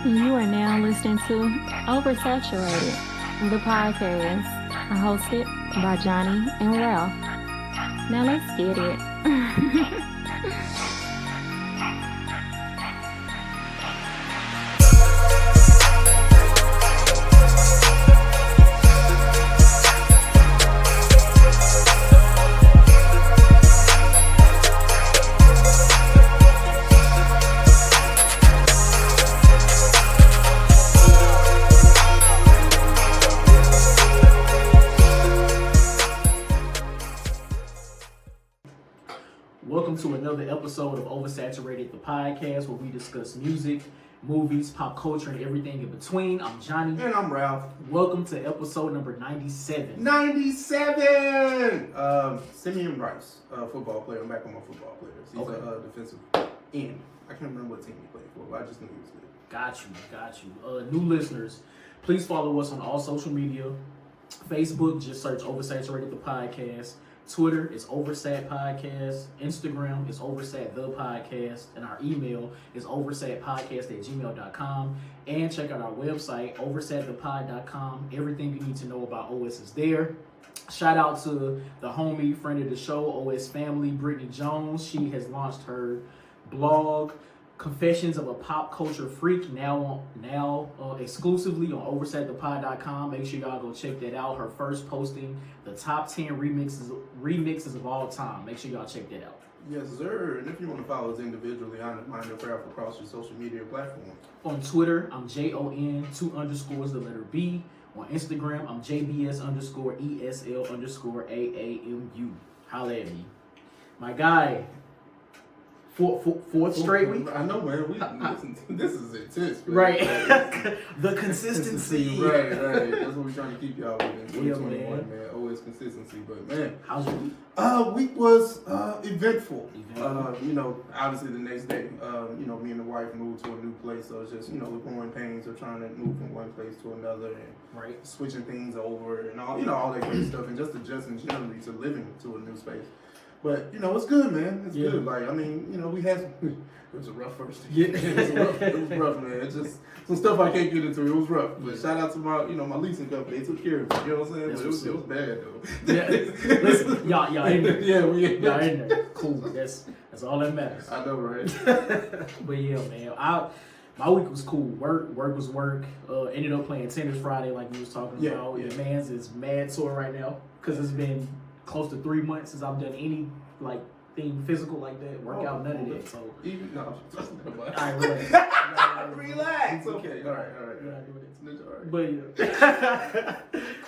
You are now listening to Oversaturated, the podcast, hosted by Johnnie and Ralph. Now let's get it. Welcome to another episode of Oversaturated, the podcast where we discuss music, movies, pop culture, and everything in between. I'm Johnnie. And I'm Ralph. Welcome to episode number 97. 97! Simeon Rice, football player. I'm back on my football players. He's a defensive end. I can't remember what team he played for, but I just knew he was good. Got you. New listeners, please follow us on all social media. Facebook, just search Oversaturated, the podcast. Twitter is Oversat Podcast. Instagram is Oversat the Podcast. And our email is oversatpodcast@gmail.com. And check out our website, oversatthepod.com. Everything you need to know about OS is there. Shout out to the homie, friend of the show, OS Family, Brittany Jones. She has launched her blog, Confessions of a Pop Culture Freak, now exclusively on oversatthepod.com. Make sure y'all go check that out. Her first posting, the top 10 remixes of all time. Make sure y'all check that out. Yes, sir. And if you want to follow us individually, I'm Minded Ralph across your social media platforms. On Twitter, I'm JON, 2 underscores, the letter B. On Instagram, I'm JBS_ESL_AAMU. Holla at me. My guy. Fourth straight week? I know, man. This is intense, man. Right. The consistency. Right. That's what we're trying to keep y'all with in 2021, man. Always consistency. But, man. How's your week? Week was eventful. Obviously the next day, me and the wife moved to a new place. So it's just, we're growing pains of trying to move from one place to another and switching things over and all that good stuff and just adjusting generally to living to a new space. But, it's good, man. It's good. Like, we had it was a rough first day. It was rough, man. It's just some stuff I can't get into. It was rough. But shout out to my, my leasing company. They took care of it. You know what I'm saying? But it was bad, though. Yeah. Listen, y'all in there. Yeah, y'all in there. Cool. That's all that matters. I know, right? But yeah, man. My week was cool. Work was work. Ended up playing tennis Friday like we was talking about. The man's is mad sore right now because it's been close to 3 months since I've done any thing physical like that, workout, none of that. So no, alright, relax. Okay, all right.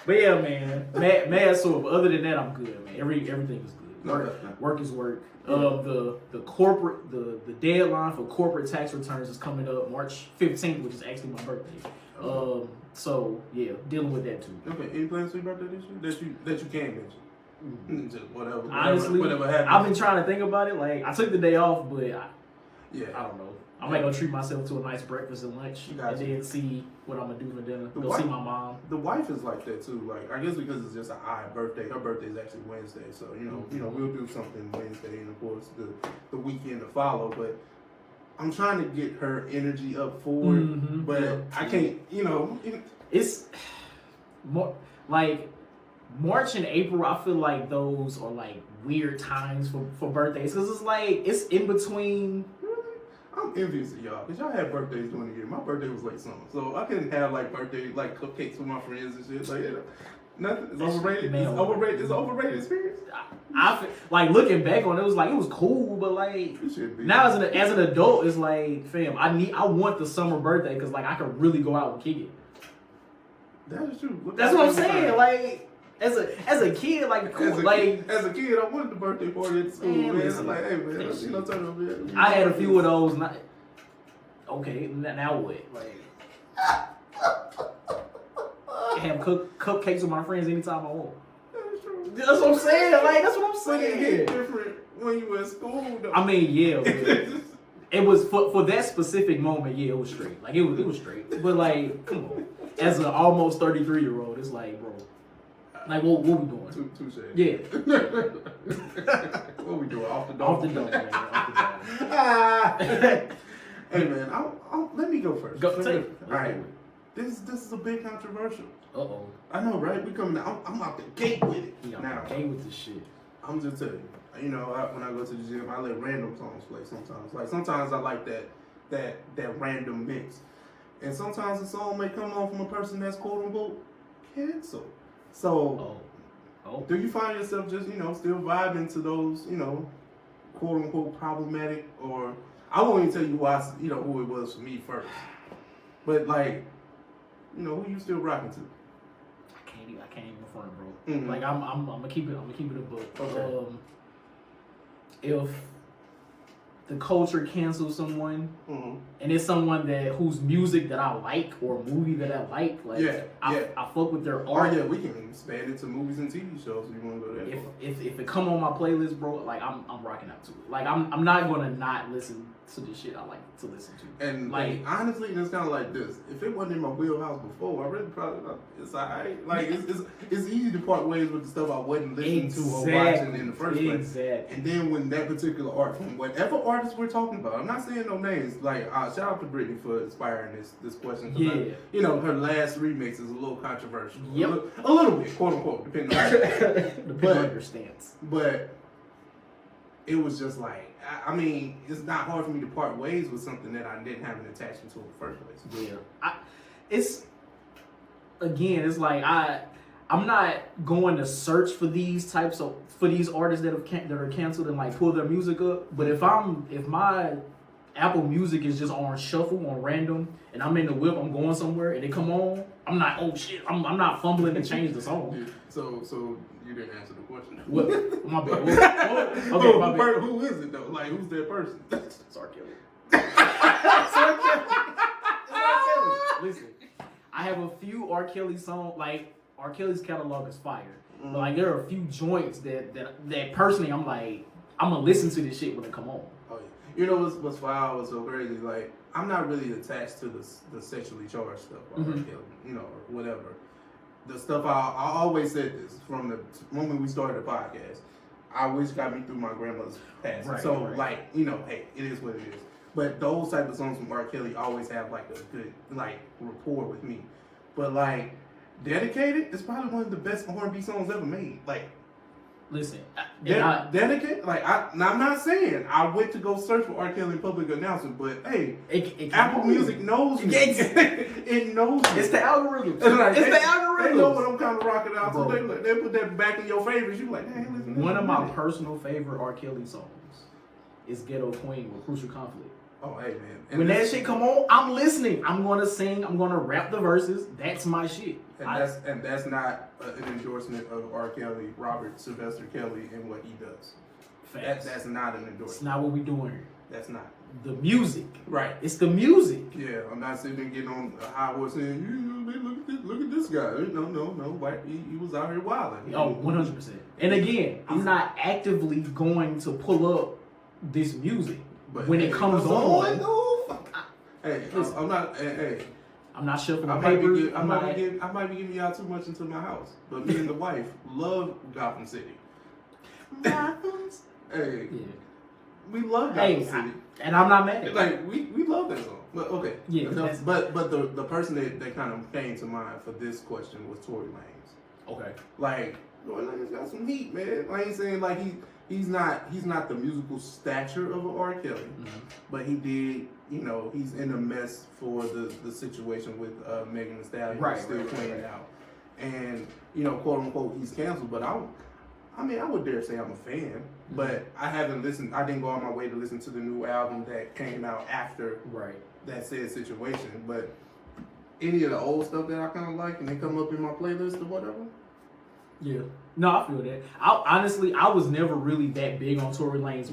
But yeah, man, mad sore. But other than that, I'm good, man. Everything is good. Work is work. The deadline for corporate tax returns is coming up March 15th, which is actually my birthday. So yeah, dealing with that too. Okay, any plans for your birthday this year that you can mention? Just whatever. Honestly, whatever happens. I've been trying to think about it. Like, I took the day off, but I don't know. I'm not gonna treat myself to a nice breakfast and lunch, and then see what I'm gonna do for dinner. See my mom. The wife is like that too. Like, I guess because it's just an odd birthday. Her birthday is actually Wednesday, so we'll do something Wednesday, and of course the weekend to follow. But I'm trying to get her energy up for it, but I can't. It's more like March and April. I feel like those are like weird times for birthdays because it's in between. I'm envious of y'all because y'all had birthdays during the year. My birthday was late summer, so I couldn't have birthday cupcakes with my friends and shit. Nothing. It's overrated. Man, It's overrated experience. I feel, looking back on it, it was cool, but it should be. Now as an adult, it's fam, I want the summer birthday because I could really go out and kick it. That is true. That's what I'm saying. As a kid, cool. As a kid, I wanted the birthday party at school, man. I'm like, hey, man, turn over here. I had a few of those. Okay, now what? Have cupcakes with my friends anytime I want. That's what I'm saying. That's what I'm saying. It's different when you were in school, though. I mean, yeah. It was for that specific moment. Yeah, it was straight. It was straight. But come on. As an almost 33-year-old, it's bro. What we doing? Touche. Yeah. What we doing? Off the dome. Off the dome, man. Off the dome. Hey man, let me go first. Go. All right. This is a bit controversial. Uh-oh. I know, right? We coming out. I'm out the gate with it. Yeah, now, gate with this shit. I'm just telling you. You know, when I go to the gym, I let random songs play sometimes. Like sometimes I like that random mix, and sometimes a song may come on from a person that's quote unquote canceled. So, do you find yourself just still vibing to those quote unquote problematic, or I won't even tell you who it was for me first, but like who you still rocking to? I can't even front, bro. Mm-hmm. Like I'm gonna keep it a book. Okay. If the culture cancels someone, Mm-hmm. and it's someone whose music that I like or movie that I like, I fuck with their art. Oh yeah, we can expand it to movies and TV shows if you want to go there. If it come on my playlist, bro, like I'm rocking out to it. Like I'm not gonna not listen to the shit I like to listen to. And like honestly, it's kind of like this. If it wasn't in my wheelhouse before, I really probably it's alright. Like it's easy to part ways with the stuff I wasn't listening to or watching in the first place. Exactly. And then when that particular art from whatever artist we're talking about, I'm not saying no names. Like shout out to Brittany for inspiring this question. Yeah. Her last remix is a little controversial. Yep. A little bit, quote unquote, depending on your stance. But it was just like, I mean, it's not hard for me to part ways with something that I didn't have an attachment to in the first place. Yeah. It's like I'm not going to search for these artists that are canceled and like pull their music up. But if my Apple Music is just on shuffle on random and I'm in the whip, I'm going somewhere and it come on, I'm not, oh shit, I'm not fumbling to change the song. Yeah. So you didn't answer the question. What? My bad. Okay, my bad. Who is it though? Like who's that person? It's R. Kelly. It's R. Kelly. Listen, I have a few R. Kelly songs. Like R. Kelly's catalog is fire. But like there are a few joints that personally I'm like, I'm gonna listen to this shit when it come on. Oh yeah. You know what's wild? What's so crazy? Like I'm not really attached to the sexually charged stuff, or R. Kelly, or whatever. The stuff I always said this from the moment we started the podcast. I wish got me through my grandmother's passing. Right, so right. like hey, it is what it is. But those type of songs from R. Kelly always have like a good like rapport with me. But like Dedicated is probably one of the best R&B songs ever made. Like, listen, Dedicated. Like, I'm not saying I went to go search for R. Kelly in public announcement, but hey, Apple Music knows me. It knows me. It's the algorithm. It's the algorithm. They know what I'm kind of rocking out. So they put that back in your favorites. You like, hey, listen. One of my personal favorite R. Kelly songs is "Ghetto Queen" with Crucial Conflict. Oh, hey, man. And when that shit come on, I'm listening. I'm going to sing. I'm going to rap the verses. That's my shit. And that's not an endorsement of R. Kelly, Robert Sylvester Kelly, and what he does. That's not an endorsement. It's not what we doing here. That's not. The music. Right. It's the music. Yeah, I'm not sitting there getting on a high horse saying, look at this guy. No. He was out here wilding. Oh, 100%. And again, I'm not actively going to pull up this music. But when it comes on, I'm not. Hey, I'm not shuffling papers. I might be giving y'all too much into my house. But me and the wife love Gotham City. Hey, yeah. We love Gotham City, and I'm not mad. Like we love that song. But okay, yeah. But the person that kind of came to mind for this question was Tory Lanez. Okay, like Tory Lanez got some heat, man. I ain't saying like he's not the musical stature of an R. Kelly, but he did, he's in a mess for the situation with Megan Thee Stallion, still playing out, and quote unquote he's canceled. But I would dare say I'm a fan, but I haven't listened. I didn't go on my way to listen to the new album that came out after that said situation. But any of the old stuff that I kind of like and they come up in my playlist or whatever. Yeah. No, I feel that. I was never really that big on Tory Lanez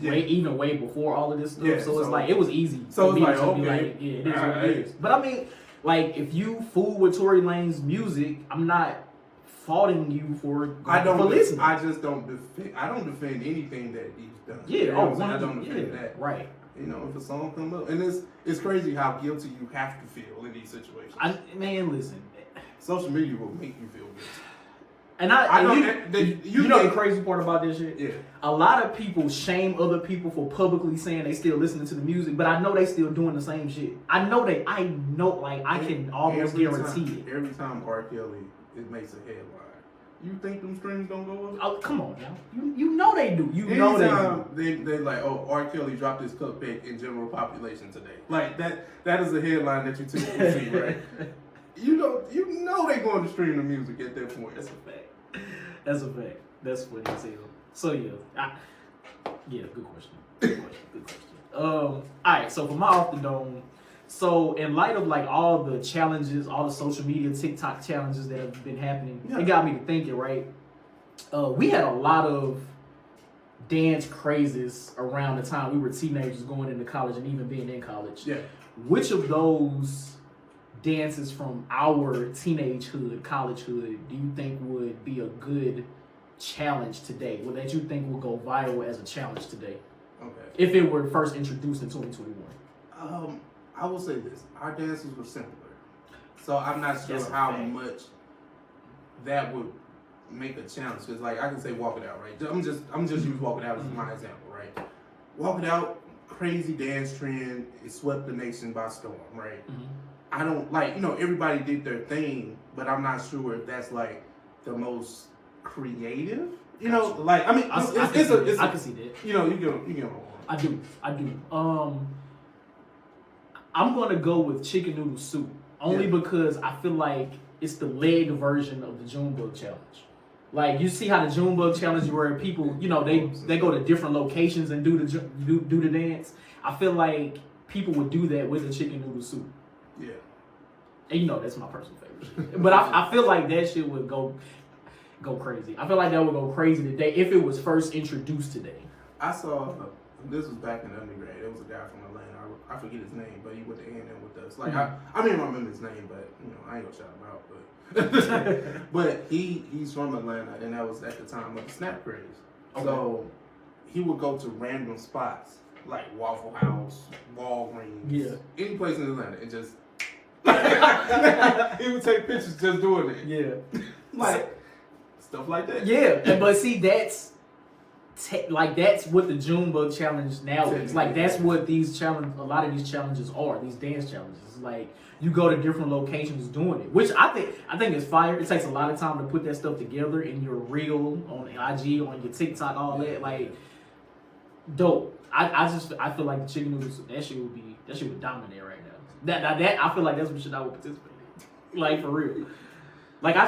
way before all of this stuff. Yeah, so it's like it was easy. So for it's me like to be okay, like, yeah, it is what it is. But I mean, like if you fool with Tory Lanez music, I'm not faulting you for listening. I just don't defend. I don't defend anything that he's done. Yeah. I don't defend that. Right. If a song comes up, and it's crazy how guilty you have to feel in these situations. Man, listen. Social media will make you feel guilty. And you know the crazy part about this shit? Yeah. A lot of people shame other people for publicly saying they still listening to the music, but I know they still doing the same shit. I know, like, I can almost guarantee it. Every time R. Kelly, it makes a headline. You think them streams don't go up? Oh, come on now. You know they do. Know they do. They like, oh, R. Kelly dropped his cupcake in general population today. Like, that is a headline that you typically see, right? You know they going to stream the music at that point. That's a fact. That's a fact. That's what he said. So yeah, good question. Good question. All right. So for my off the dome, so in light of like all the challenges, all the social media TikTok challenges that have been happening, it got me to thinking. Right, we had a lot of dance crazes around the time we were teenagers going into college and even being in college. Yeah. Which of those dances from our teenagehood, collegehood, do you think would be a good challenge today? Or that you think will go viral as a challenge today? Okay. If it were first introduced in 2021. I will say this: our dances were simpler, so I'm not sure how much that would make a challenge. Cause like I can say "Walk It Out," right? I'm just use "Walk It Out" as my example, right? "Walk It Out," crazy dance trend. It swept the nation by storm, right? Mm-hmm. I don't like, everybody did their thing, but I'm not sure if that's like the most creative. Like I mean, I can see that. You get I do. I'm gonna go with chicken noodle soup only because I feel like it's the leg version of the Junebug challenge. Like you see how the Junebug challenge where people, they go to different locations and do the dance. I feel like people would do that with the chicken noodle soup. Yeah. And that's my personal favorite. But I feel like that shit would go crazy. I feel like that would go crazy today if it was first introduced today. I saw this was back in undergrad. It was a guy from Atlanta. I forget his name, but he went to A&M with us. Like I mean, I remember his name, but I ain't gonna shout him out. But but he's from Atlanta, and that was at the time of the snap craze. Okay. So he would go to random spots like Waffle House, Walgreens, any place in Atlanta, and just he would take pictures just doing it. Yeah, like stuff like that. Yeah, but see, that's what the Junebug challenge now is. Like that's what a lot of these challenges are. These dance challenges. Like you go to different locations doing it, which I think is fire. It takes a lot of time to put that stuff together in your reel on IG, on your TikTok, all that. Like dope. I feel like the chicken noodles that shit would dominate right now. That I feel like that's what shit I would participate in. Like for real. Like I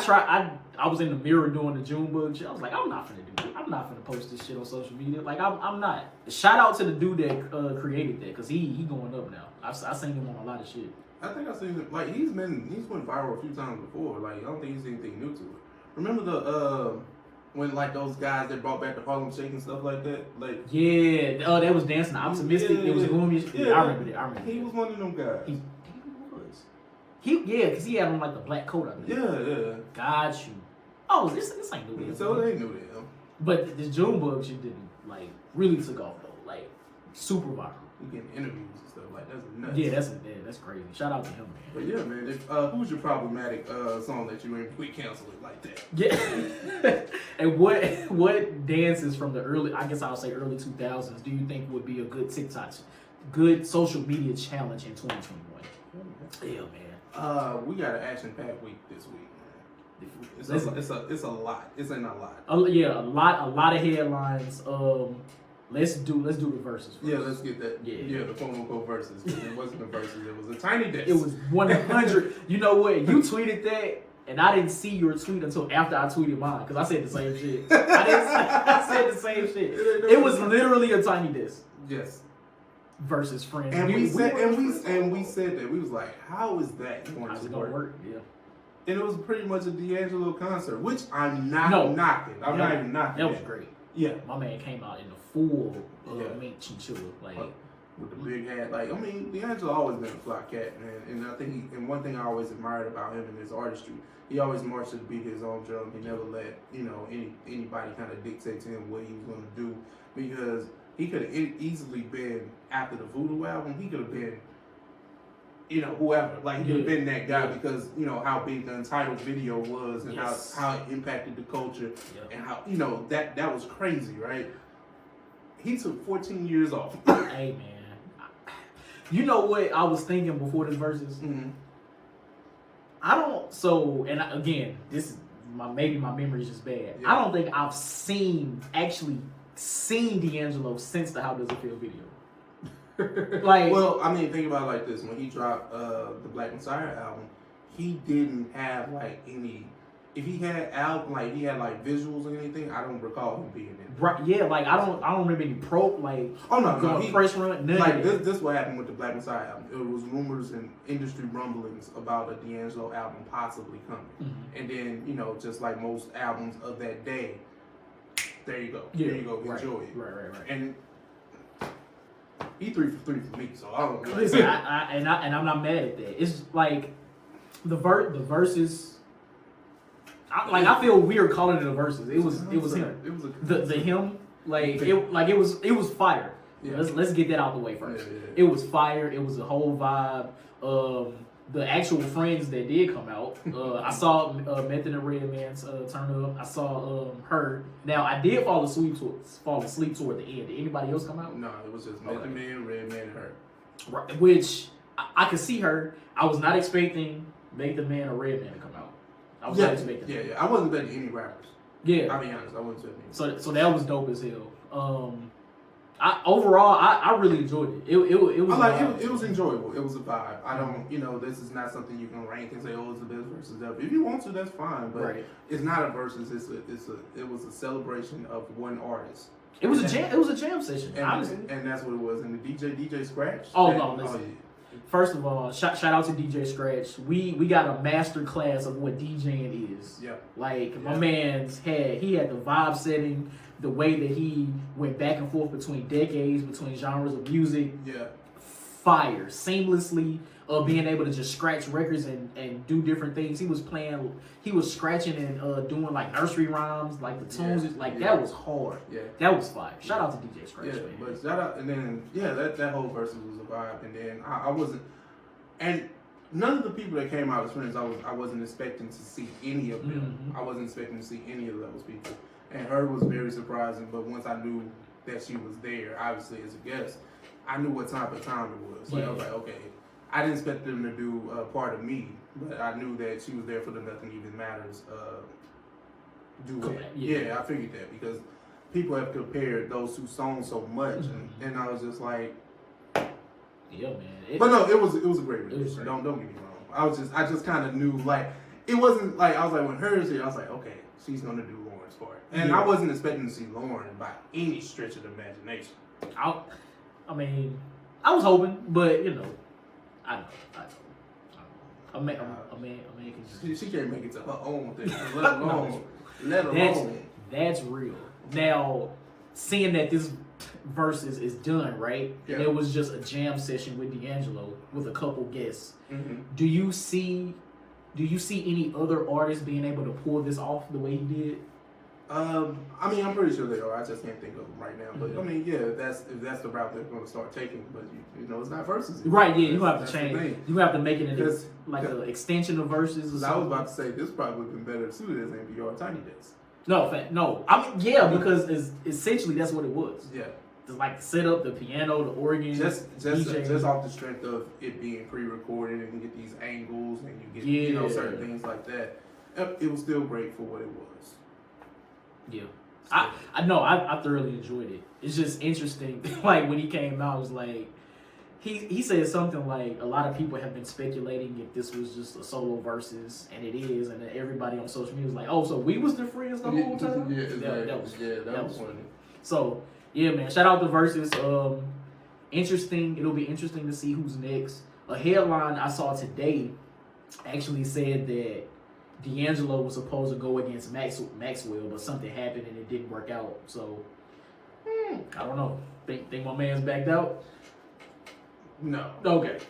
was in the mirror doing the Junebug shit. I was like, I'm not finna do it. I'm not finna post this shit on social media. Like I'm not. Shout out to the dude that created that, cause he going up now. I seen him on a lot of shit. I think I seen him. Like he's went viral a few times before. Like I don't think he's anything new to it. Remember the when like those guys that brought back the Harlem Shake and stuff like that? Like that was dancing optimistic. It was gloomy. Yeah, I remember that. He was one of them guys. Because he had on like the black coat, I think. Yeah. Got you. Oh, this ain't new to him. So they knew to him. But this Junebug shit didn't like really took off though. Like super viral. You getting interviews and stuff like that's nuts. Yeah, that's crazy. Shout out to him, man. But yeah, man. Who's your problematic song that you ain't quick cancel it like that? Yeah. And what dances from the early 2000s do you think would be a good TikTok, good social media challenge in 2021? Yeah, man. We got an action-packed week this week, man. It's a lot. It's ain't a lot. A lot of headlines. Let's do the verses first. Yeah, let's get that. Yeah, the quote-unquote verses. It wasn't the verses. It was a tiny disc. It was 100. You know what? You tweeted that, and I didn't see your tweet until after I tweeted mine because I said the same shit. I said the same shit. It was literally a tiny disc. Yes. Versus friends. And we said that. We was like, how is that going to work? Yeah. And it was pretty much a D'angelo concert, which I'm not knocking. I'm not even knocking. That was great. Yeah. My man came out in the full mink chinchilla. Like with the big hat. Like, I mean, D'angelo always been a fly cat, man. And I think and one thing I always admired about him and his artistry, he always marched to the beat his own drum. He never let, anybody kind of dictate to him what he was gonna do, because he could have easily been after the Voodoo album. He could have been whoever. Like, he could have been that guy Yeah. because, how big the Entitled video was and Yes. how it impacted the culture Yeah. and how, that was crazy, right? He took 14 years off. Hey, man. You know what I was thinking before this versus? Mm-hmm. Again, this is maybe my memory is just bad. Yeah. I don't think I've actually seen D'Angelo since the How Does It Feel video. Like, well, I mean, think about it like this: when he dropped the Black Messiah album, he didn't have like any. If he had visuals or anything, I don't recall him being in it. right? Yeah, like I don't remember any press run. None Like of that. this what happened with the Black Messiah album. It was rumors and industry rumblings about a D'Angelo album possibly coming, and then just like most albums of that day, there you go. Yeah, there you go. right, Enjoy it. Right. And he 3 for 3 for me, so I don't know. Listen, I'm not mad at that. It's like the verses. I feel weird calling it a verses. It was him. It was The him. It was fire. Yeah. Let's get that out the way first. Yeah. It was fire. It was a whole vibe. The actual friends that did come out. I saw Method and Redman's turn up. I saw her. Now I did fall asleep toward the end. Did anybody else come out? No, it was just Method Man, Redman, and her. Right, which I could see her. I was not expecting Method Man or Redman to come out. I was not expecting. Yeah. I wasn't betting any rappers. Yeah. I'll be honest, I wasn't betting any. So that was dope as hell. I really enjoyed it. It was. It was enjoyable. It was a vibe. I don't, this is not something you can rank and say, oh, it's the best versus ever. If you want to, that's fine. But it's not a versus. It was a celebration of one artist. It was a jam. It was a jam session. Honestly, and that's what it was. And the DJ Scratch. Listen. First of all, shout out to DJ Scratch. We got a master class of what DJing is. Yeah. Like my man's had the vibe setting, the way that he went back and forth between decades, between genres of music. Yeah. Fire. Seamlessly being able to just scratch records and do different things. He was scratching and doing like nursery rhymes, like the tunes. That was hard. Yeah. That was fire. Shout out to DJ Scratch, man. But shout out, and then that whole verse was a vibe, and then I wasn't, and none of the people that came out as friends, I wasn't expecting to see any of them. Mm-hmm. I wasn't expecting to see any of those people, and her was very surprising. But once I knew that she was there, obviously as a guest, I knew what type of time it was. Like I was like, okay. I didn't expect them to do Part of Me, but I knew that she was there for the Nothing Even Matters duet. Yeah, I figured that because people have compared those two songs so much, and I was just like, yeah, man. But no, it was a great rendition. Don't get me wrong. I just kind of knew it wasn't like I was like when hers here, I was like, okay, she's gonna do Lauren's part, and I wasn't expecting to see Lauren by any stretch of the imagination. I was hoping, but I know. A man can just... She can't make it to her own thing, let alone. That's real. Now, seeing that this versus is done, right? Yeah. It was just a jam session with D'Angelo with a couple guests. Mm-hmm. Do you see any other artists being able to pull this off the way he did? I'm pretty sure they are. I just can't think of them right now. But if that's the route they're going to start taking. But it's not verses. Right? Yeah, you have to change. You have to make it an extension of verses. Or something. I was about to say this probably been better suited as NPR Tiny Desk. No. Because essentially that's what it was. Yeah. Just like the setup, the piano, the organ, just off the strength of it being pre-recorded and you get these angles and you get certain things like that. It was still great for what it was. Yeah, I know. I thoroughly enjoyed it. It's just interesting. Like when he came out, it was like he said something like a lot of people have been speculating if this was just a solo versus, and it is, and then everybody on social media was like, "Oh, so we was the friends the whole time." That was funny. So yeah, man. Shout out to Versus. Interesting. It'll be interesting to see who's next. A headline I saw today actually said that D'Angelo was supposed to go against Maxwell, but something happened and it didn't work out. So I don't know. Think my man's backed out? No. Okay.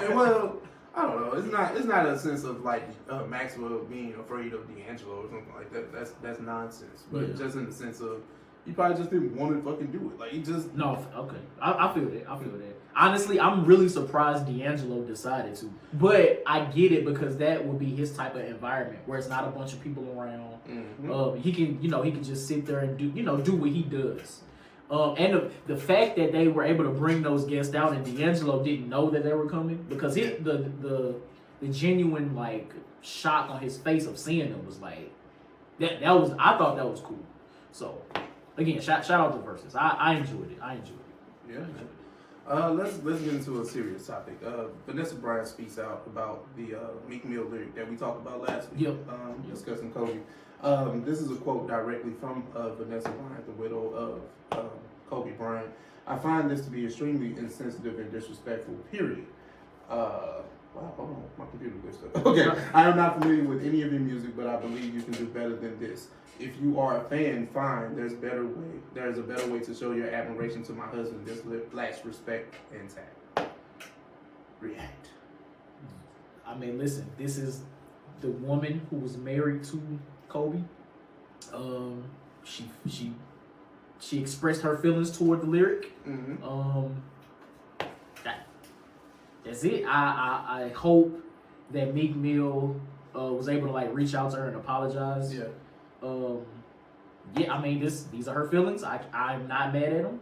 Well, I don't know. It's not a sense of like Maxwell being afraid of D'Angelo or something like that. That's nonsense. But just in the sense of he probably just didn't want to fucking do it. Like he just no. Okay. I feel that. Honestly, I'm really surprised D'Angelo decided to. But I get it because that would be his type of environment where it's not a bunch of people around. Mm-hmm. He can just sit there and do what he does. And the fact that they were able to bring those guests out and D'Angelo didn't know that they were coming because the genuine like shock on his face of seeing them was like that was I thought that was cool. So again, shout out to Verzuz. I enjoyed it. Yeah. Let's get into a serious topic. Vanessa Bryant speaks out about the Meek Mill lyric that we talked about last week. Discussing Kobe. This is a quote directly from Vanessa Bryant, the widow of Kobe Bryant. I find this to be extremely insensitive and disrespectful, period. Wow, hold on, my computer glitched up. Okay, I am not familiar with any of your music, but I believe you can do better than this. If you are a fan, fine. There's a better way to show your admiration to my husband. This lacks respect and tact. React. I mean, listen. This is the woman who was married to Kobe. She expressed her feelings toward the lyric. Mm-hmm. That's it. I hope that Meek Mill was able to like reach out to her and apologize. Yeah. I mean, these are her feelings. I'm not mad at them.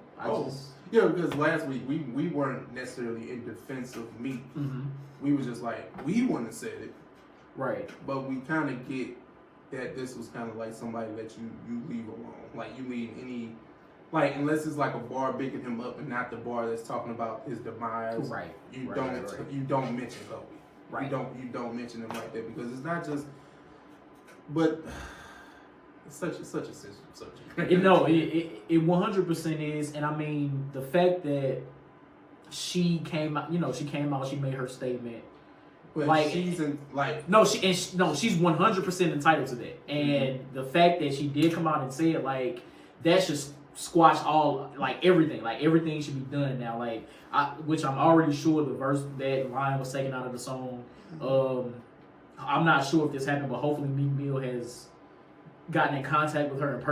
Yeah, because last week we weren't necessarily in defense of Meek. Mm-hmm. We was just like, we wouldn't have said it. Right. But we kind of get that this was kind of like somebody that you leave alone. Like, you leave any, like, unless it's like a bar bigging him up and not the bar that's talking about his demise. Right. You don't mention Kobe. Right. You don't mention him like that because it's not just, but it's such a sensitive subject. It 100% is, and I mean the fact that she came out, she made her statement. But like she's in, like she's 100% entitled to that, and the fact that she did come out and say it, like that should squash all everything should be done now. Which I'm already sure the verse that line was taken out of the song. I'm not sure if this happened, but hopefully Meek Mill has gotten in contact with her and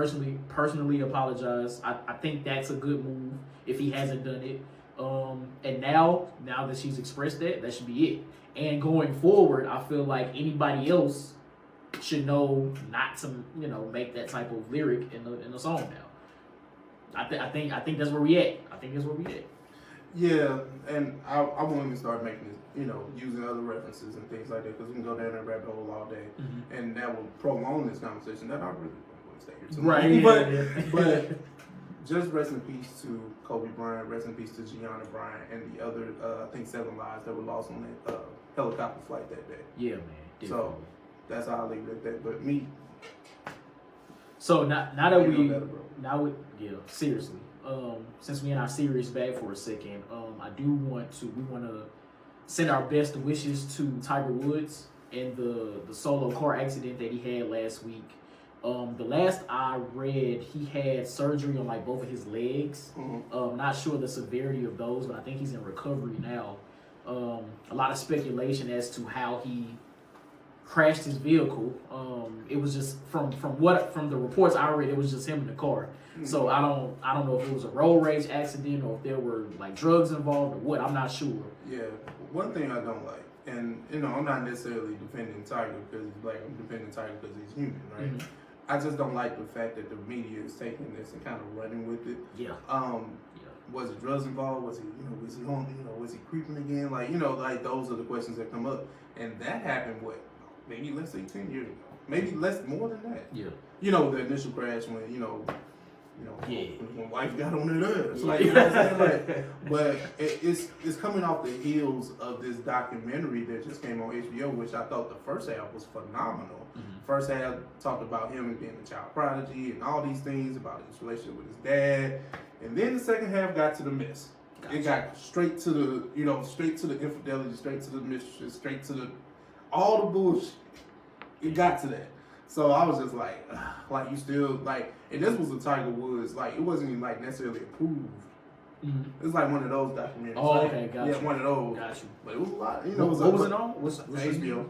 personally apologized. I think that's a good move if he hasn't done it. And now that she's expressed that should be it. And going forward, I feel like anybody else should know not to, make that type of lyric in the song now. I think that's where we at. Yeah, and I want to start making this, using other references and things like that, because we can go down that rabbit hole all day, and that will prolong this conversation that I really don't want to stay here too long. But just rest in peace to Kobe Bryant, rest in peace to Gianna Bryant, and the other, I think 7 lives that were lost on that helicopter flight that day. Yeah, man. Definitely. So that's how I leave it at that. But me. So now that seriously. Since we in our serious bag for a second, we want to send our best wishes to Tiger Woods and the solo car accident that he had last week. The last I read, he had surgery on like both of his legs. Not sure the severity of those, but I think he's in recovery now. A lot of speculation as to how he crashed his vehicle. It was just from the reports I read, it was just him in the car. So I don't know if it was a road rage accident or if there were like drugs involved or what. I'm not sure. Yeah, one thing I don't like, and I'm not necessarily defending Tiger because I'm defending Tiger because he's human, right? Mm-hmm. I just don't like the fact that the media is taking this and kind of running with it. Yeah. Was it drugs involved? Was he on? Was he creeping again? Like those are the questions that come up, and that happened maybe let's say 10 years ago, maybe more than that. Yeah. The initial crash when when wife got on her nerves, what I'm saying? But it's coming off the heels of this documentary that just came on HBO, which I thought the first half was phenomenal. Mm-hmm. First half talked about him being a child prodigy and all these things about his relationship with his dad, and then the second half got to the mess. Gotcha. It got straight to the infidelity, straight to the mistress, straight to all the bullshit. It got to that. So I was just like you still and this was a Tiger Woods, it wasn't even necessarily approved. Mm-hmm. It's like one of those documentaries. Oh, okay, gotcha. Yeah, one of those. Got you. But it was a lot. What was it on? What's HBO?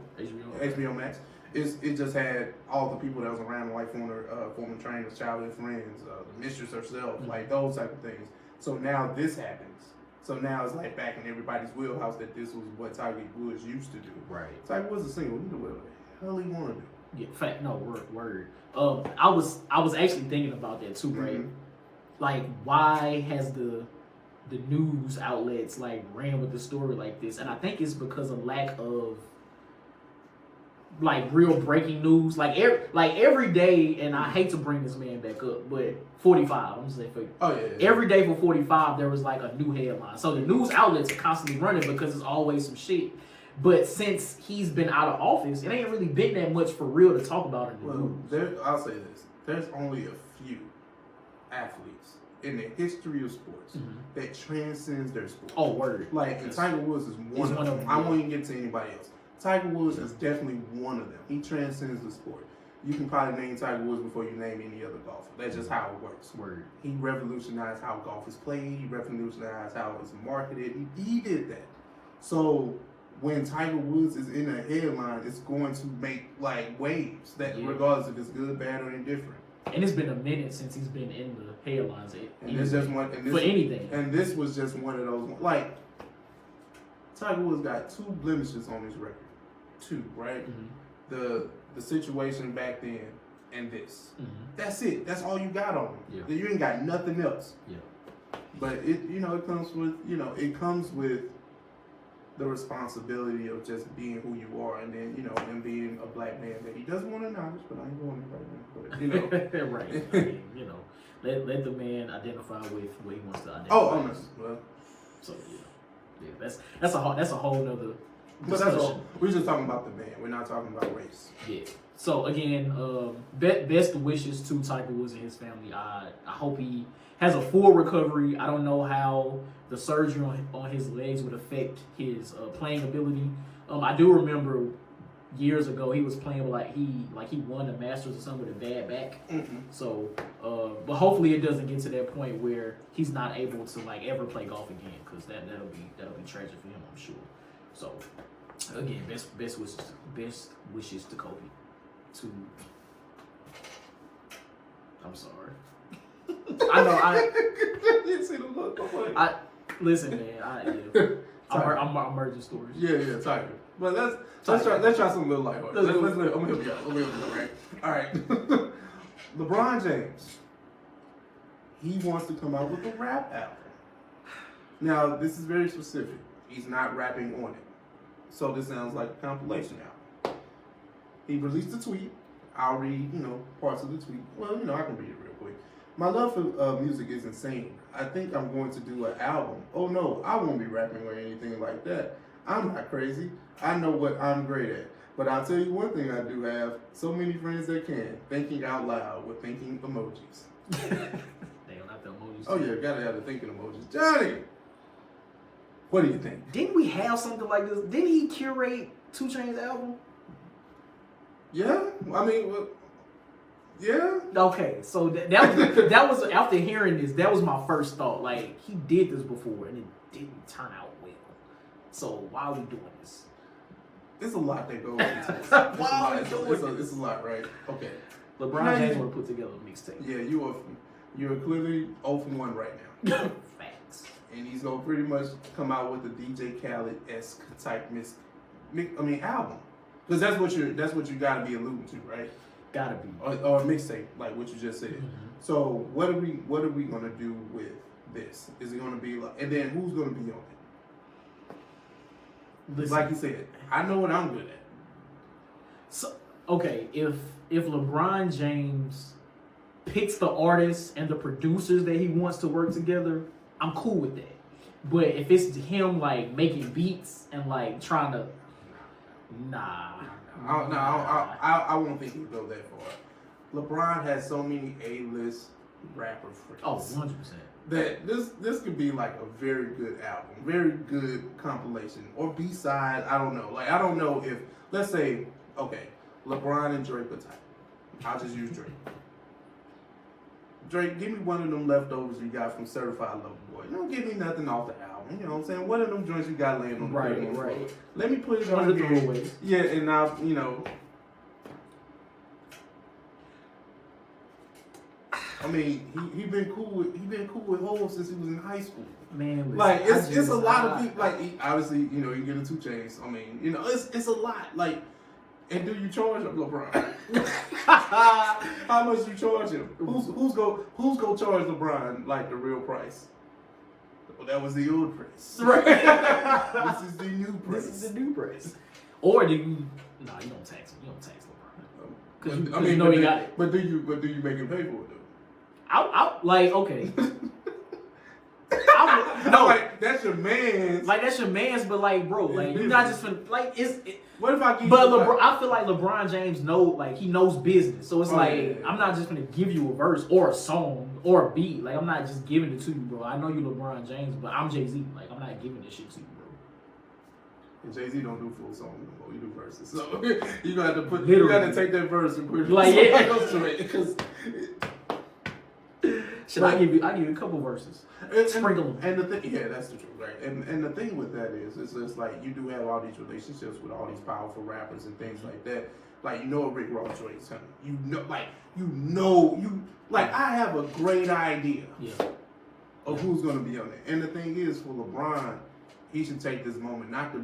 HBO Max. It just had all the people that was around, like former trainers, childhood friends, the mistress herself, those type of things. So now this happens. So now it's like back in everybody's wheelhouse that this was what Tiger Woods used to do. Right. Tiger Woods is single. He do whatever the hell he want to do. Yeah, fact, no, word. I was actually thinking about that too, right? Mm-hmm. Like, why has the news outlets like ran with the story like this? And I think it's because of lack of like real breaking news. Like every day, and I hate to bring this man back up, but 45. I'm just saying every day for 45 there was like a new headline. So the news outlets are constantly running because it's always some shit. But since he's been out of office, it ain't really been that much for real to talk about in the news. I'll say this: there's only a few athletes in the history of sports that transcends their sport. Oh, word! Like, and Tiger Woods is one of them. I won't even get to anybody else. Tiger Woods is definitely one of them. He transcends the sport. You can probably name Tiger Woods before you name any other golfer. That's just how it works. Word. He revolutionized how golf is played. He revolutionized how it's marketed. He did that. So when Tiger Woods is in a headline, it's going to make like waves that regardless if it's good, bad, or indifferent. And it's been a minute since he's been in the headlines. And this just one for anything. And this was just one of those. Like, Tiger Woods got 2 blemishes on his record. 2, right? The situation back then and this. That's it. That's all you got on him. Yeah. You ain't got nothing else. Yeah. But it comes with the responsibility of just being who you are, and then and being a black man that he doesn't want to acknowledge, but I ain't going to right. I mean, let the man identify with what he wants to identify. Oh, well. So yeah, that's a whole nother. But that's all. We're just talking about the man. We're not talking about race. Yeah. So again, best wishes to Tiger Woods and his family. I hope he has a full recovery. I don't know how the surgery on his legs would affect his playing ability. I do remember years ago he was playing like he won the Masters or something with a bad back. So, but hopefully it doesn't get to that point where he's not able to like ever play golf again, because that'll be tragic for him, I'm sure. So, again, best wishes to Kobe. I'm sorry. I know. You see the look. Listen, man. I'm merging stories. Yeah, Tiger. But let's try some little lighthearted. I'm gonna help you out. All right. LeBron James. He wants to come out with a rap album. Now, this is very specific. He's not rapping on it. So this sounds like a compilation album. He released a tweet. I'll read, parts of the tweet. Well, I can read it real quick. My love for music is insane. I think I'm going to do an album. Oh no, I won't be rapping or anything like that. I'm not crazy. I know what I'm great at. But I'll tell you one thing I do have. So many friends that can. Thinking out loud with thinking emojis. They don't have the emojis. Oh yeah, gotta have the thinking emojis. Johnnie! What do you think? Didn't we have something like this? Didn't he curate 2 Chainz's album? Yeah, I mean, yeah. Okay, so that was after hearing this, that was my first thought. Like, he did this before and it didn't turn out well. So why are we doing this? It's a lot that goes into this. It's a lot, right? Okay. LeBron James want to put together a mixtape. Yeah, you are clearly 0 for 1 right now. Facts. And he's gonna pretty much come out with a DJ Khaled-esque type album, because that's what you gotta be alluding to, right? Gotta be. Or a mixtape, like what you just said. So what are we gonna do with this? Is it gonna be like, and then who's gonna be on it? Listen, like you said, I know what I'm good at. So okay, if LeBron James picks the artists and the producers that he wants to work together, I'm cool with that. But if it's him like making beats and like trying to, I won't think he'd go that far. LeBron has so many A-list rapper friends. Oh, 100%. That this could be like a very good album, very good compilation or B-side. I don't know. Like, I don't know if, let's say, okay, LeBron and Drake are tight. I'll just use Drake. Drake, give me one of them leftovers you got from Certified Lover Boy. You don't give me nothing off the album. You know what I'm saying? One of them joints you got laying on the floor. Right. Let me put it on here. Yeah, and now, I mean, he been cool with Hov since he was in high school. Man, listen, like it's a lot of people. Like obviously, you know, you get a 2 Chainz. I mean, you know, it's a lot. Like, and do you charge him, LeBron? How much you charge him? Who's gonna charge LeBron like the real price? Well, that was the old price. Right. This is the new price. This is the new price. Or do you? No, you don't tax him. You don't tax LeBron. Because you know he got it. But do you make him pay for it though? I like okay. No, like that's your man's. Like that's your man's, but like, bro, like you're not just finna, like it's. What if I give But you? LeBron, I feel like LeBron James he knows business, so it's I'm not just gonna give you a verse or a song or a beat. Like I'm not just giving it to you, bro. I know you LeBron James, but I'm Jay-Z. Like I'm not giving this shit to you, bro. And Jay-Z don't do full songs anymore. You do verses, so you gotta take that verse and put it like because. I give you a couple verses. Sprinkle them. And the thing, yeah, that's the truth, right? And the thing with that is, it's just like you do have all these relationships with all these powerful rappers and things like that. Like you know a Rick Ross joint is coming. I have a great idea of who's gonna be on it. And the thing is, for LeBron, he should take this moment not to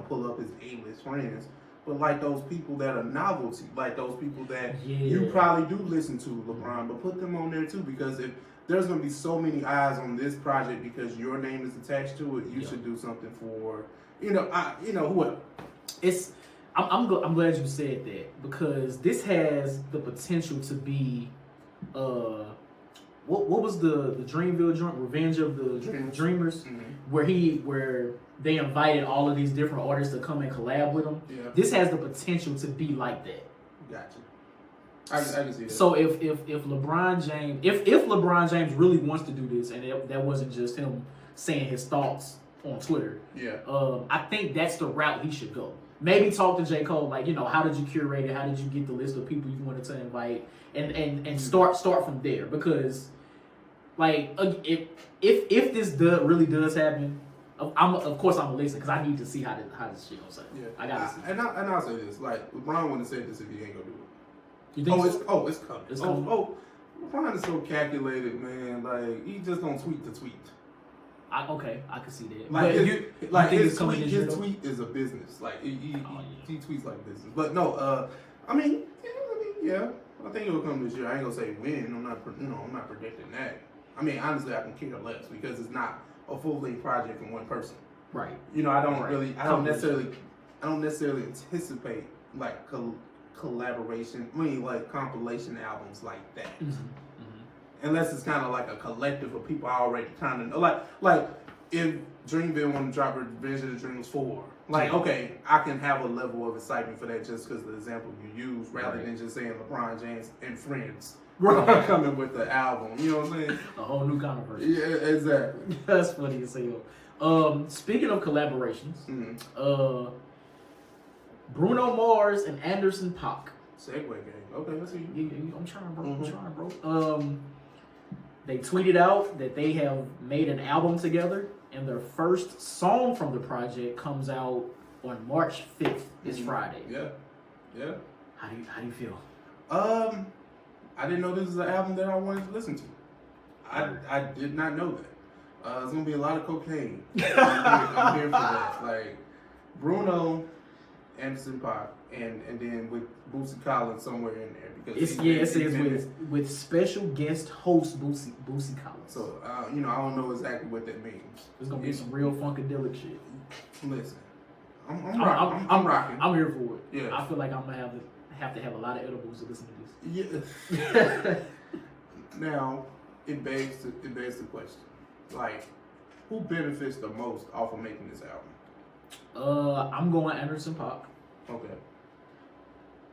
pull up his A-list friends. But like those people that are novelty, like those people that you probably do listen to, LeBron, but put them on there too, because if there's gonna be so many eyes on this project because your name is attached to it, you should do something for, whoever. I'm glad you said that because this has the potential to be, what was the Dreamville joint, Revenge of the Dreamers, where they invited all of these different artists to come and collab with them. Yeah. This has the potential to be like that. Gotcha. I can see that. So if LeBron James, if LeBron James really wants to do this, and that wasn't just him saying his thoughts on Twitter, I think that's the route he should go. Maybe talk to J. Cole, like, how did you curate it? How did you get the list of people you wanted to invite? And start from there, because like if this really does happen, of course I'm gonna listen because I need to see how this shit goes. Yeah, I gotta see. And I'll say this: like LeBron wouldn't have said this if he ain't gonna do it. You think? It's coming. It's coming. LeBron is so calculated, man. Like he just don't tweet to tweet. I can see that. Like his tweet is a business. Like he tweets like business. But no, I mean, I think it'll come this year. I ain't gonna say when. I'm not predicting that. I mean, honestly, I can care less because it's not a full-length project from one person. Right. I don't necessarily anticipate like collaboration. I mean, like compilation albums like that. Mm-hmm. Mm-hmm. Unless it's kind of like a collective of people I already kind of know. Like if Dreamville want to drop Revenge of the Dreamers 4, like okay, I can have a level of excitement for that just because of the example you use, rather than just saying LeBron James and friends. Coming with the album, you know what I'm saying? A whole new controversy. Yeah, exactly. That's funny as hell. Speaking of collaborations, Bruno Mars and Anderson .Paak. Segue game. Okay, let's see. I'm trying, bro. I'm trying, bro. They tweeted out that they have made an album together, and their first song from the project comes out on March 5th. This Friday. Yeah. How do you feel? I didn't know this was an album that I wanted to listen to. I did not know that. It's gonna be a lot of cocaine. I'm here for that. Like Bruno, Anderson .Paak, and then with Boosie Collins somewhere in there because it says with special guest host Boosie Collins. So I don't know exactly what that means. It's gonna be some real funkadelic shit. Listen, I'm rocking. I'm here for it. Yeah, I feel like I'm gonna have to have a lot of edibles to listen to this. Yeah. Now, it begs the question, like, who benefits the most off of making this album? I'm going Anderson .Paak. Okay.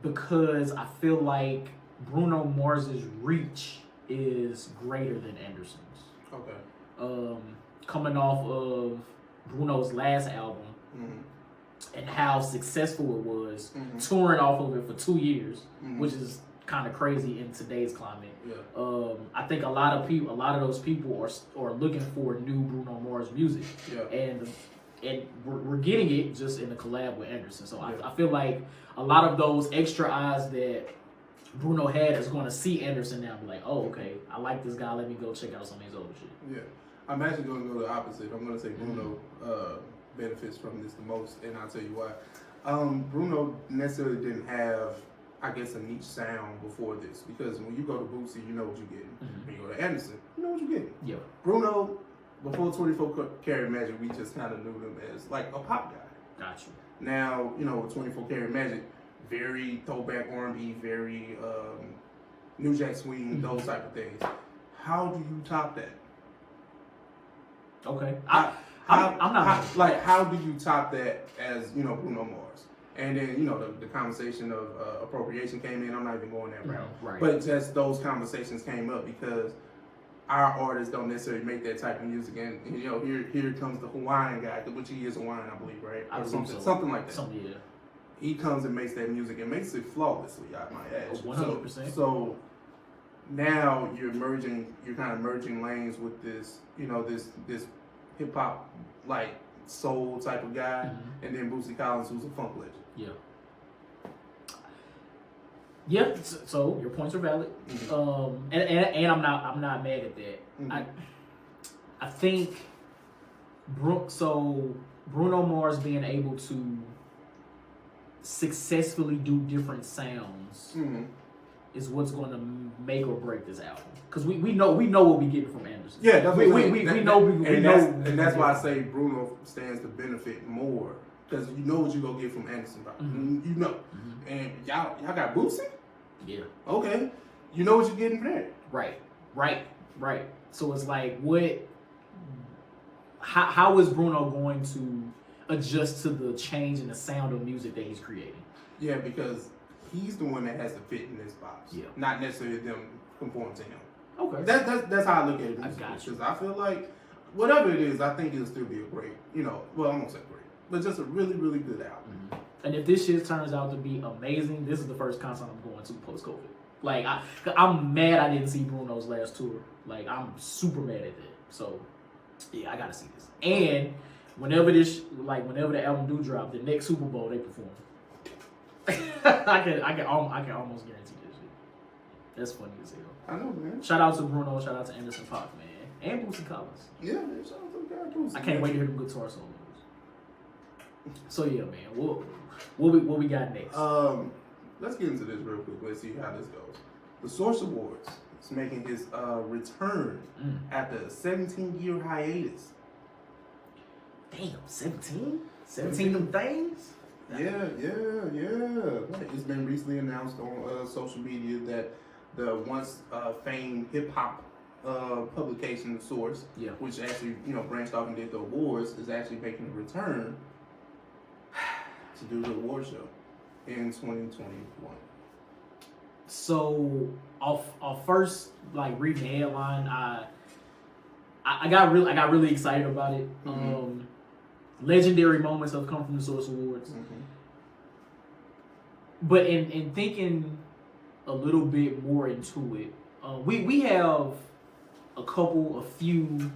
Because I feel like Bruno Mars's reach is greater than Anderson's. Okay. Coming off of Bruno's last album and how successful it was, touring off of it for 2 years, which is kind of crazy in today's climate. Yeah. I think a lot of those people are looking for new Bruno Mars music. Yeah. And we're getting it just in a collab with Anderson. So I feel like a lot of those extra eyes that Bruno had is going to see Anderson now and be like, oh, okay, I like this guy. Let me go check out some of his other shit. Yeah. I'm actually going to go the opposite. I'm going to say Bruno benefits from this the most, and I'll tell you why. Bruno necessarily didn't have, I guess, a niche sound before this, because when you go to Boosie, you know what you're getting. When you go to Anderson, you know what you're getting. Yeah. Bruno, before 24 Karat Magic, we just kind of knew him as like a pop guy. Got you. Now, you know, with 24 Karat Magic, very throwback R&B, very New Jack Swing, those type of things. How do you top that? Okay. How do you top that as, you know, Bruno Mars? And then, you know, the conversation of appropriation came in. I'm not even going that route. Right. But just those conversations came up because our artists don't necessarily make that type of music. And you know, here comes the Hawaiian guy, which he is Hawaiian, I believe, right? I believe so. Something like that. Something, yeah. He comes and makes that music and makes it flawlessly, I might add. 100%. So now you're kind of merging lanes with this, you know, this hip hop like soul type of guy, and then Boosie Collins, who's a funk legend. Yeah. Yeah. So your points are valid. And I'm not mad at that. I think Bruno Mars being able to successfully do different sounds is what's going to make or break this album. Because we know what we get from Anderson. Yeah, that's what we know. And that's why I say Bruno stands to benefit more, because you know what you gonna get from Anderson, you know. And y'all got Boosie. Yeah. Okay. You know what you're getting from that. Right. So it's like, how is Bruno going to adjust to the change in the sound of music that he's creating? Yeah, because he's the one that has to fit in this box. Yeah. Not necessarily them conform to him. Okay. That's how I look at it. I got you. Because I feel like whatever it is, I think it'll still be a great, you know, well, I won't say great, but just a really, really good album. And if this shit turns out to be amazing, this is the first concert I'm going to post-COVID. Like, I'm mad I didn't see Bruno's last tour. Like, I'm super mad at that. So, yeah, I gotta see this. And whenever the album do drop, the next Super Bowl they perform. I can almost guarantee this shit. That's funny as hell. I know, man. Shout out to Bruno. Shout out to Anderson .Paak, man, and Boosie Collins. Yeah, man. Shout out to the guy Boosie. I can't wait to hear them guitar solos. So yeah, man. What we got next? Let's get into this real quick. Let's see how this goes. The Source Awards is making his return after a 17-year hiatus. Damn, 17? 17 them things? Yeah. It's been recently announced on social media that the once famed hip hop publication Source, which actually, you know, branched off and did the awards, is actually making a return to do the award show in 2021. So off first, like, reading the headline, I got really excited about it. Legendary moments have come from the Source Awards. But in thinking a little bit more into it, we have a few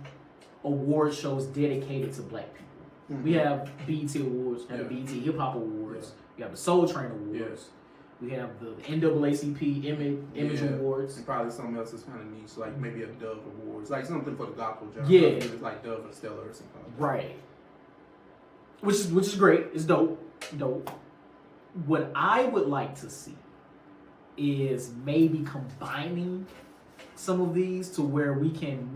award shows dedicated to black people. We have BET Awards, we have the BET Hip Hop Awards, we have the Soul Train Awards, we have the NAACP Image Awards. And probably something else that's kind of niche, like maybe a Dove Awards, like something for the gospel genre. Yeah. It's like Dove or Stella or something like that. Right. Which is great. It's dope. What I would like to see is maybe combining some of these to where we can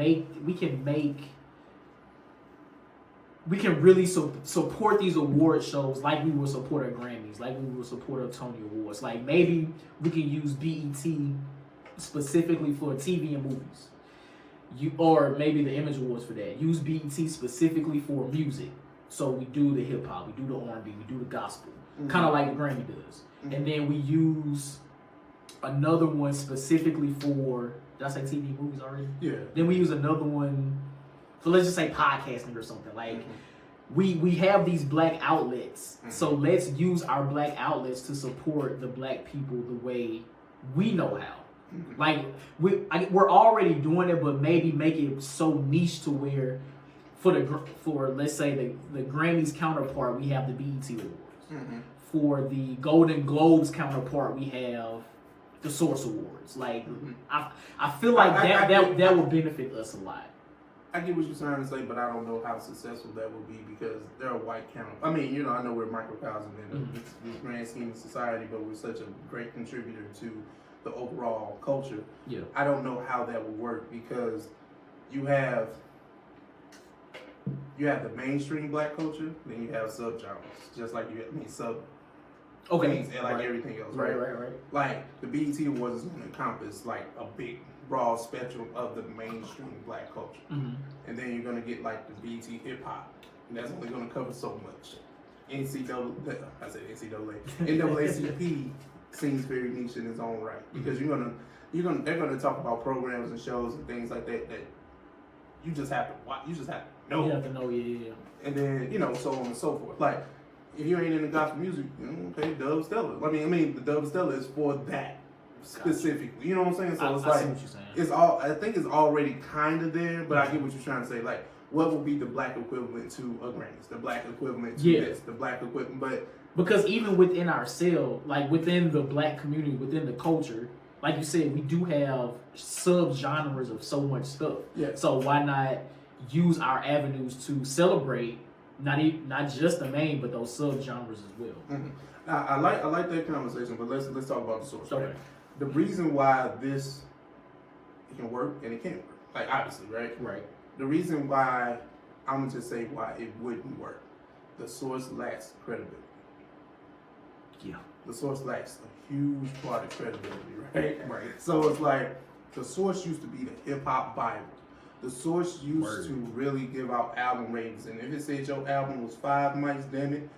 really support these award shows like we would support our Grammys, like we would support our Tony Awards. Like, maybe we can use BET specifically for TV and movies. Or maybe the Image Awards for that. Use BET specifically for music. So we do the hip hop, we do the R&B, we do the gospel, kind of like the Grammy does. And then we use another one specifically for, did I say TV movies already? Yeah. Then we use another one, so let's just say podcasting or something. Like, we have these black outlets, so let's use our black outlets to support the black people the way we know how. Like, we're already doing it, but maybe make it so niche to where for let's say the Grammys counterpart, we have the BET Awards. For the Golden Globes counterpart, we have the Source Awards. Like, I feel like that would benefit us a lot. I get what you're trying to say, but I don't know how successful that will be because they're a white count. I mean, you know, I know we're a microcosm in this grand scheme of society, but we're such a great contributor to the overall culture. Yeah. I don't know how that will work because you have the mainstream black culture, then you have subgenres, just like sub. Okay. And like everything else, right? Like the BET Awards is going to encompass like a big, broad spectrum of the mainstream black culture, and then you're going to get like the BET hip hop, and that's only going to cover so much. NAACP seems very niche in its own right because they're gonna talk about programs and shows and things like that you just have to watch. You just have to know. You have to know, yeah. And then so on and so forth. Like if you ain't into gospel music, okay, Dub Stella. I mean, the Dub Stella is for that specifically. You know what I'm saying? So I it's see like what you're saying. it's all. I think it's already kind of there, but I get what you're trying to say. Like, what would be the black equivalent to a Grammys? The black equivalent to this? The black equivalent, but because even within ourselves, like within the black community, within the culture, like you said, we do have sub-genres of so much stuff. Yeah. So why not use our avenues to celebrate not just the main, but those sub-genres as well? Now, I like that conversation, but let's talk about the source. Okay. Right? The reason why it can work and it can't work, like obviously, right? Right. The reason why I'm gonna just say why it wouldn't work. The source lacks credibility. Yeah. The source lacks a huge part of credibility, right? Right. So it's like the source used to be the hip hop Bible. The source used to really give out album ratings, and if it said your album was 5 mics, damn it,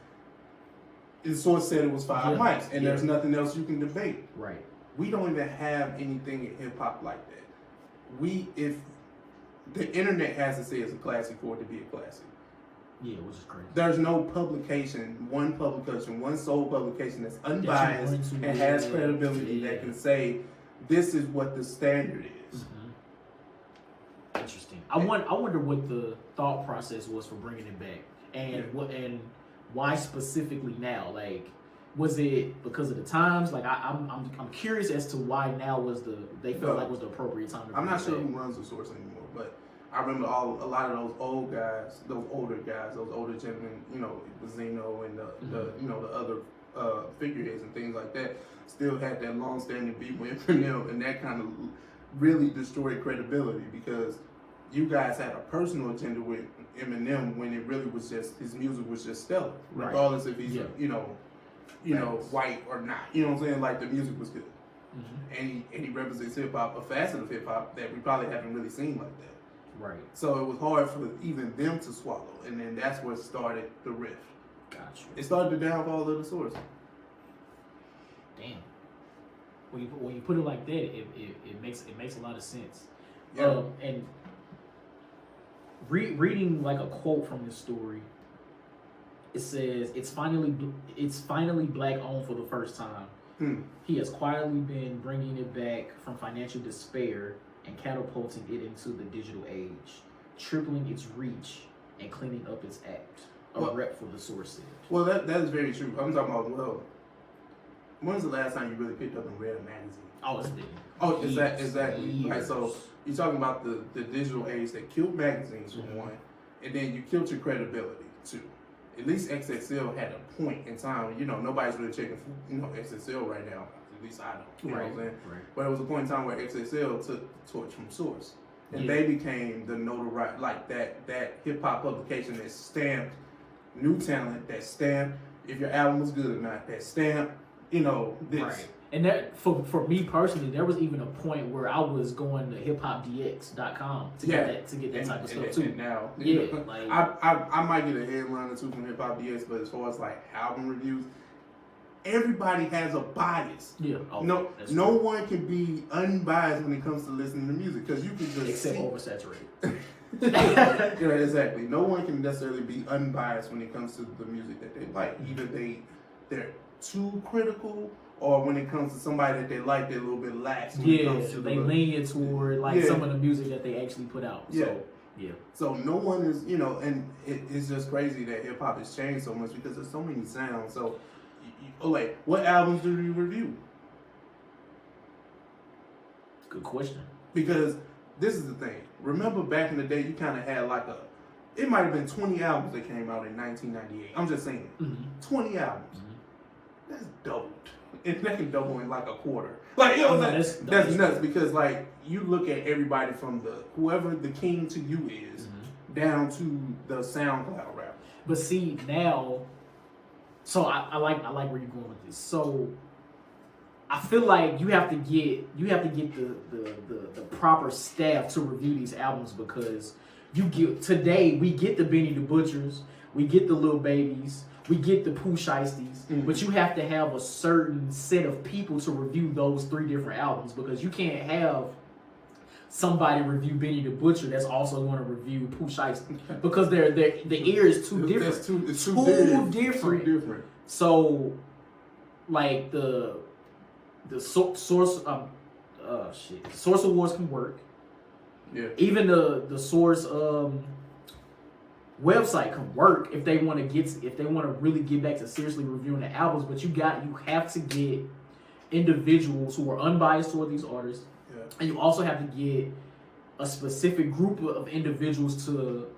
the source said it was 5 mics, and there's nothing else you can debate. Right. We don't even have anything in hip hop like that. If the internet has to say it's a classic for it to be a classic. Yeah, which is crazy. There's no one sole publication that's unbiased and has credibility that can say this is what the standard is. Interesting. I wonder what the thought process was for bringing it back, and why specifically now? Like, was it because of the times? Like, I'm curious as to why now they felt like was the appropriate time to. I'm not sure who runs the source anymore, but I remember a lot of those older guys, those older gentlemen, the Zeno and the other figureheads and things like that, still had that long-standing beef with Eminem, and that kind of really destroyed credibility because you guys had a personal agenda with Eminem when it really was just his music was just stellar, regardless if he's white or not. You know what I'm saying? Like the music was good, and he represents hip hop, a facet of hip hop that we probably haven't really seen like that. Right. So it was hard for even them to swallow, and then that's what started the rift. Gotcha. It started the downfall of the source. Damn. When you put it like that, it makes a lot of sense. Yeah. And reading like a quote from this story, it says it's finally black owned for the first time. He has quietly been bringing it back from financial despair and catapulting it into the digital age, tripling its reach and cleaning up its act. Rep for the source said. Well, that is very true. I'm talking about, when's the last time you really picked up and read a magazine? Oh, it's been. Oh, exactly. Right, so you're talking about the digital age that killed magazines for one, and then you killed your credibility too. At least XXL had a point in time. Nobody's really checking for XXL right now. At least I don't. You know what I'm saying? Right. But it was a point in time where XXL took the torch from Source, and they became the notoriety, like that hip hop publication that stamped new talent, that stamped if your album was good or not, that stamped this. Right. And that for me personally, there was even a point where I was going to hiphopdx.com to get that type of stuff too. And now, like I might get a headline or two from Hip Hop DX, but as far as like album reviews, everybody has a bias. Yeah. No one can be unbiased when it comes to listening to music because you can just except Oversaturated. Yeah, exactly. No one can necessarily be unbiased when it comes to the music that they like. Either they're too critical, or when it comes to somebody that they like, they're a little bit lax. They lean toward some of the music that they actually put out. So no one is, and it's just crazy that hip hop has changed so much because there's so many sounds. So, what albums do you review? Good question. Because this is the thing. Remember back in the day, you kind of had like it might have been 20 albums that came out in 1998. I'm just saying. 20 albums. That's doubled. And that can double in like a quarter. Like, you know what I'm saying? That's nuts because, like, you look at everybody from whoever the king to you is down to the SoundCloud rapper. But see, now, so I like where you're going with this. So I feel like you have to get the proper staff to review these albums because today we get the Benny the Butchers, we get the Lil Babies, we get the Pooh Shiesties, but you have to have a certain set of people to review those 3 different albums because you can't have somebody review Benny the Butcher that's also going to review Pooh Shiesty because the ear is too different. It's too different. So, like the source awards can work. Yeah. Even the source website can work if they want to really get back to seriously reviewing the albums, but you have to get individuals who are unbiased toward these artists, and you also have to get a specific group of individuals to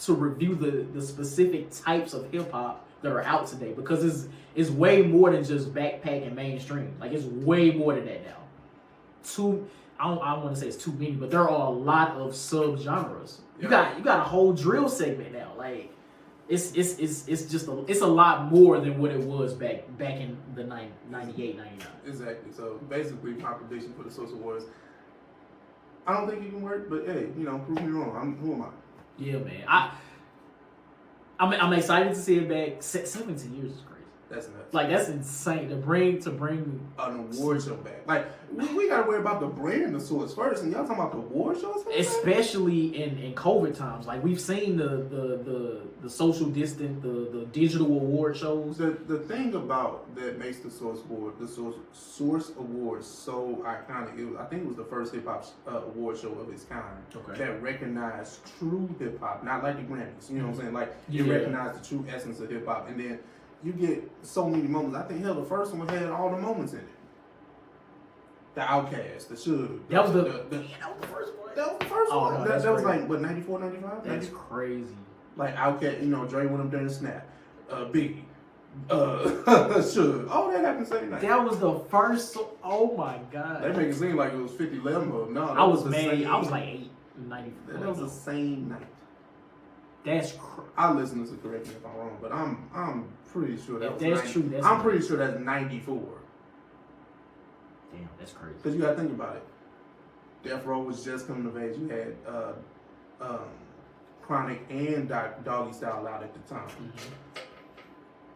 review the specific types of hip hop that are out today because it's way more than just backpack and mainstream. Like it's way more than that now. I don't want to say it's too many, but there are a lot of sub-genres. You got a whole drill segment now. Like it's just a lot more than what it was back in the 98, 99. Exactly. So basically, my prediction for the Source Awards, I don't think it can work, but hey, prove me wrong. Who am I? Yeah, man. I'm excited to see it back. 17 years is crazy. That's nuts. Like that's insane to bring an award show back. Like we gotta worry about the brand of Source first, and y'all talking about the award shows, especially in COVID times. Like we've seen the social distant, the digital award shows. The thing about that makes the Source Awards so iconic. I think it was the first hip hop award show of its kind that recognized true hip hop, not like the Grammys. You know what I'm saying? Like you recognize the true essence of hip hop, and then you get so many moments. I think the first one had all the moments in it. The Outkast, the Suge. That was the first one. That was the first one. No, that was like, what, 94, 95? That's crazy. Like Outkast, Dre went up there and Snap. Biggie. Suge. All that happened same night. That was the first. Oh my God. They make it seem like it was 50 Lambo. No, I was mad. I was like 8, 94. That was the same night. That's crazy. I'll listen to correct me if I'm wrong, but I'm pretty sure that was that's true. I'm pretty sure that's 94. Damn, that's crazy. Because you gotta think about it. Death Row was just coming of age. You had Chronic and Doggy Style out at the time.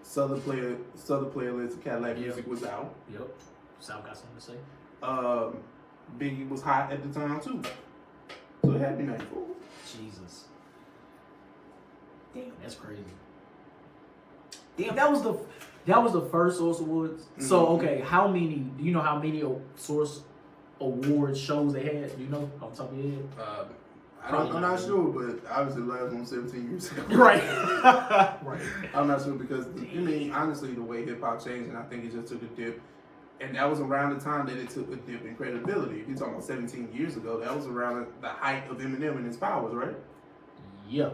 Southern Playlist of Cadillac Music was out. Yep. South got something to say. Biggie was hot at the time too. So it had to be 94. Jesus. Damn, that's crazy. Damn, that was the first Source Awards. So okay, do you know how many Source Awards shows they had? Do you know off the top of your head? I'm not sure, but obviously the last one was 17 years ago. Right. Right. I'm not sure because honestly, the way hip hop changed, and I think it just took a dip. And that was around the time that it took a dip in credibility. If you're talking about 17 years ago, that was around the height of Eminem and his powers, right? Yeah.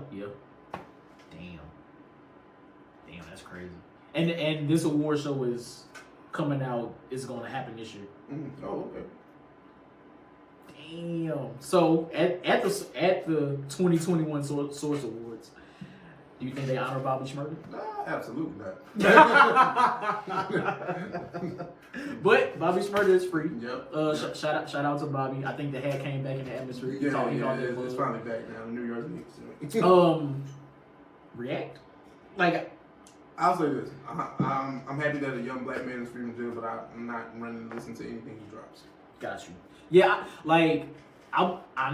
Damn, that's crazy. And this award show is coming out. It's going to happen this year. Oh, okay. Damn. So at the 2021 Source Awards, do you think they honor Bobby Shmurda? Nah, absolutely not. But Bobby Shmurda is free. Yep. Shout out to Bobby. I think the hat came back in the atmosphere. It's finally back now. The New York Knicks. React. Like, I'll say this: I'm happy that a young black man is free from jail, but I'm not running to listen to anything he drops. Got you. Yeah, I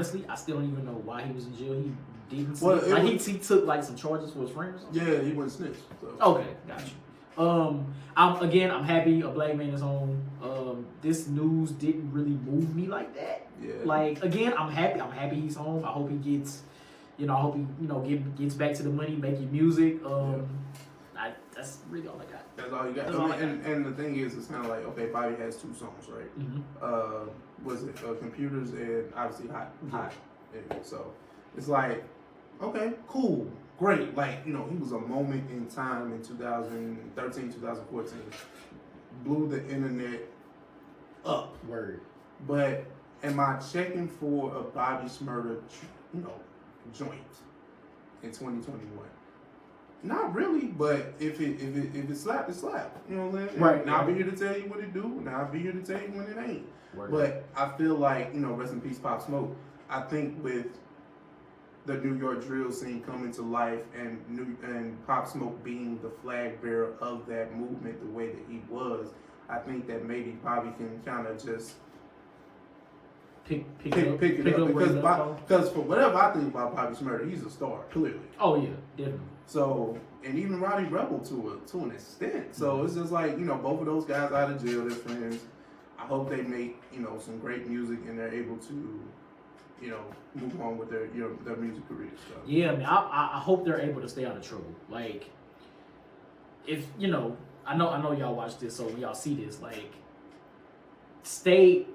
still don't even know why he was in jail. He didn't. He took like some charges for his friend or something. Yeah, he went snitch. So. Okay, got you. I'm happy a black man is home. This news didn't really move me like that. Yeah. Like again, I'm happy he's home. I hope he gets, gets back to the money, making music. That's really all I got. That's all you got. That's all I got. And the thing is, it's kind of like, okay, Bobby has 2 songs, right? Mm-hmm. Was it Computers and obviously Hot? Yeah. So it's like, okay, cool, great. Like, you know, he was a moment in time in 2013, 2014. Blew the internet up. Word. But am I checking for a Bobby Shmurda, you know, joint in 2021? Not really, but if it slap, it slap. You know what I'm saying? Right. Now I'll be here to tell you what it do, and I'll be here to tell you when it ain't. Word. But I feel like, you know, rest in peace, Pop Smoke. I think with the New York drill scene coming to life and Pop Smoke being the flag bearer of that movement the way that he was, I think that maybe Bobby can kind of just pick it up because for whatever I think about Bobby Shmurda, he's a star, clearly. Oh yeah, definitely. So, and even Roddy Rebel to an extent. So it's just like, you know, both of those guys out of jail, they're friends. I hope they make, you know, some great music and they're able to, you know, move on with their music careers. So. Yeah, I mean, I hope they're able to stay out of trouble. Like, if you know, I know y'all watch this, so when y'all see this, like, stay.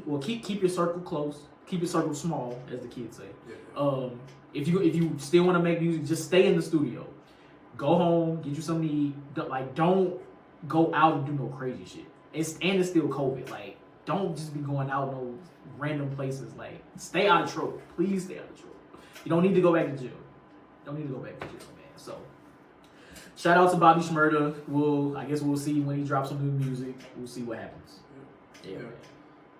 Well, keep your circle close, keep your circle small, as the kids say. Yeah. If you still want to make music, just stay in the studio. Go home, get you something to eat. Like, don't go out and do no crazy shit. It's still COVID. Like, don't just be going out no random places. Like, stay out of trouble. Please stay out of trouble. You don't need to go back to jail. Man. So, shout out to Bobby Shmurda. I guess we'll see when he drops some new music. We'll see what happens. Yeah.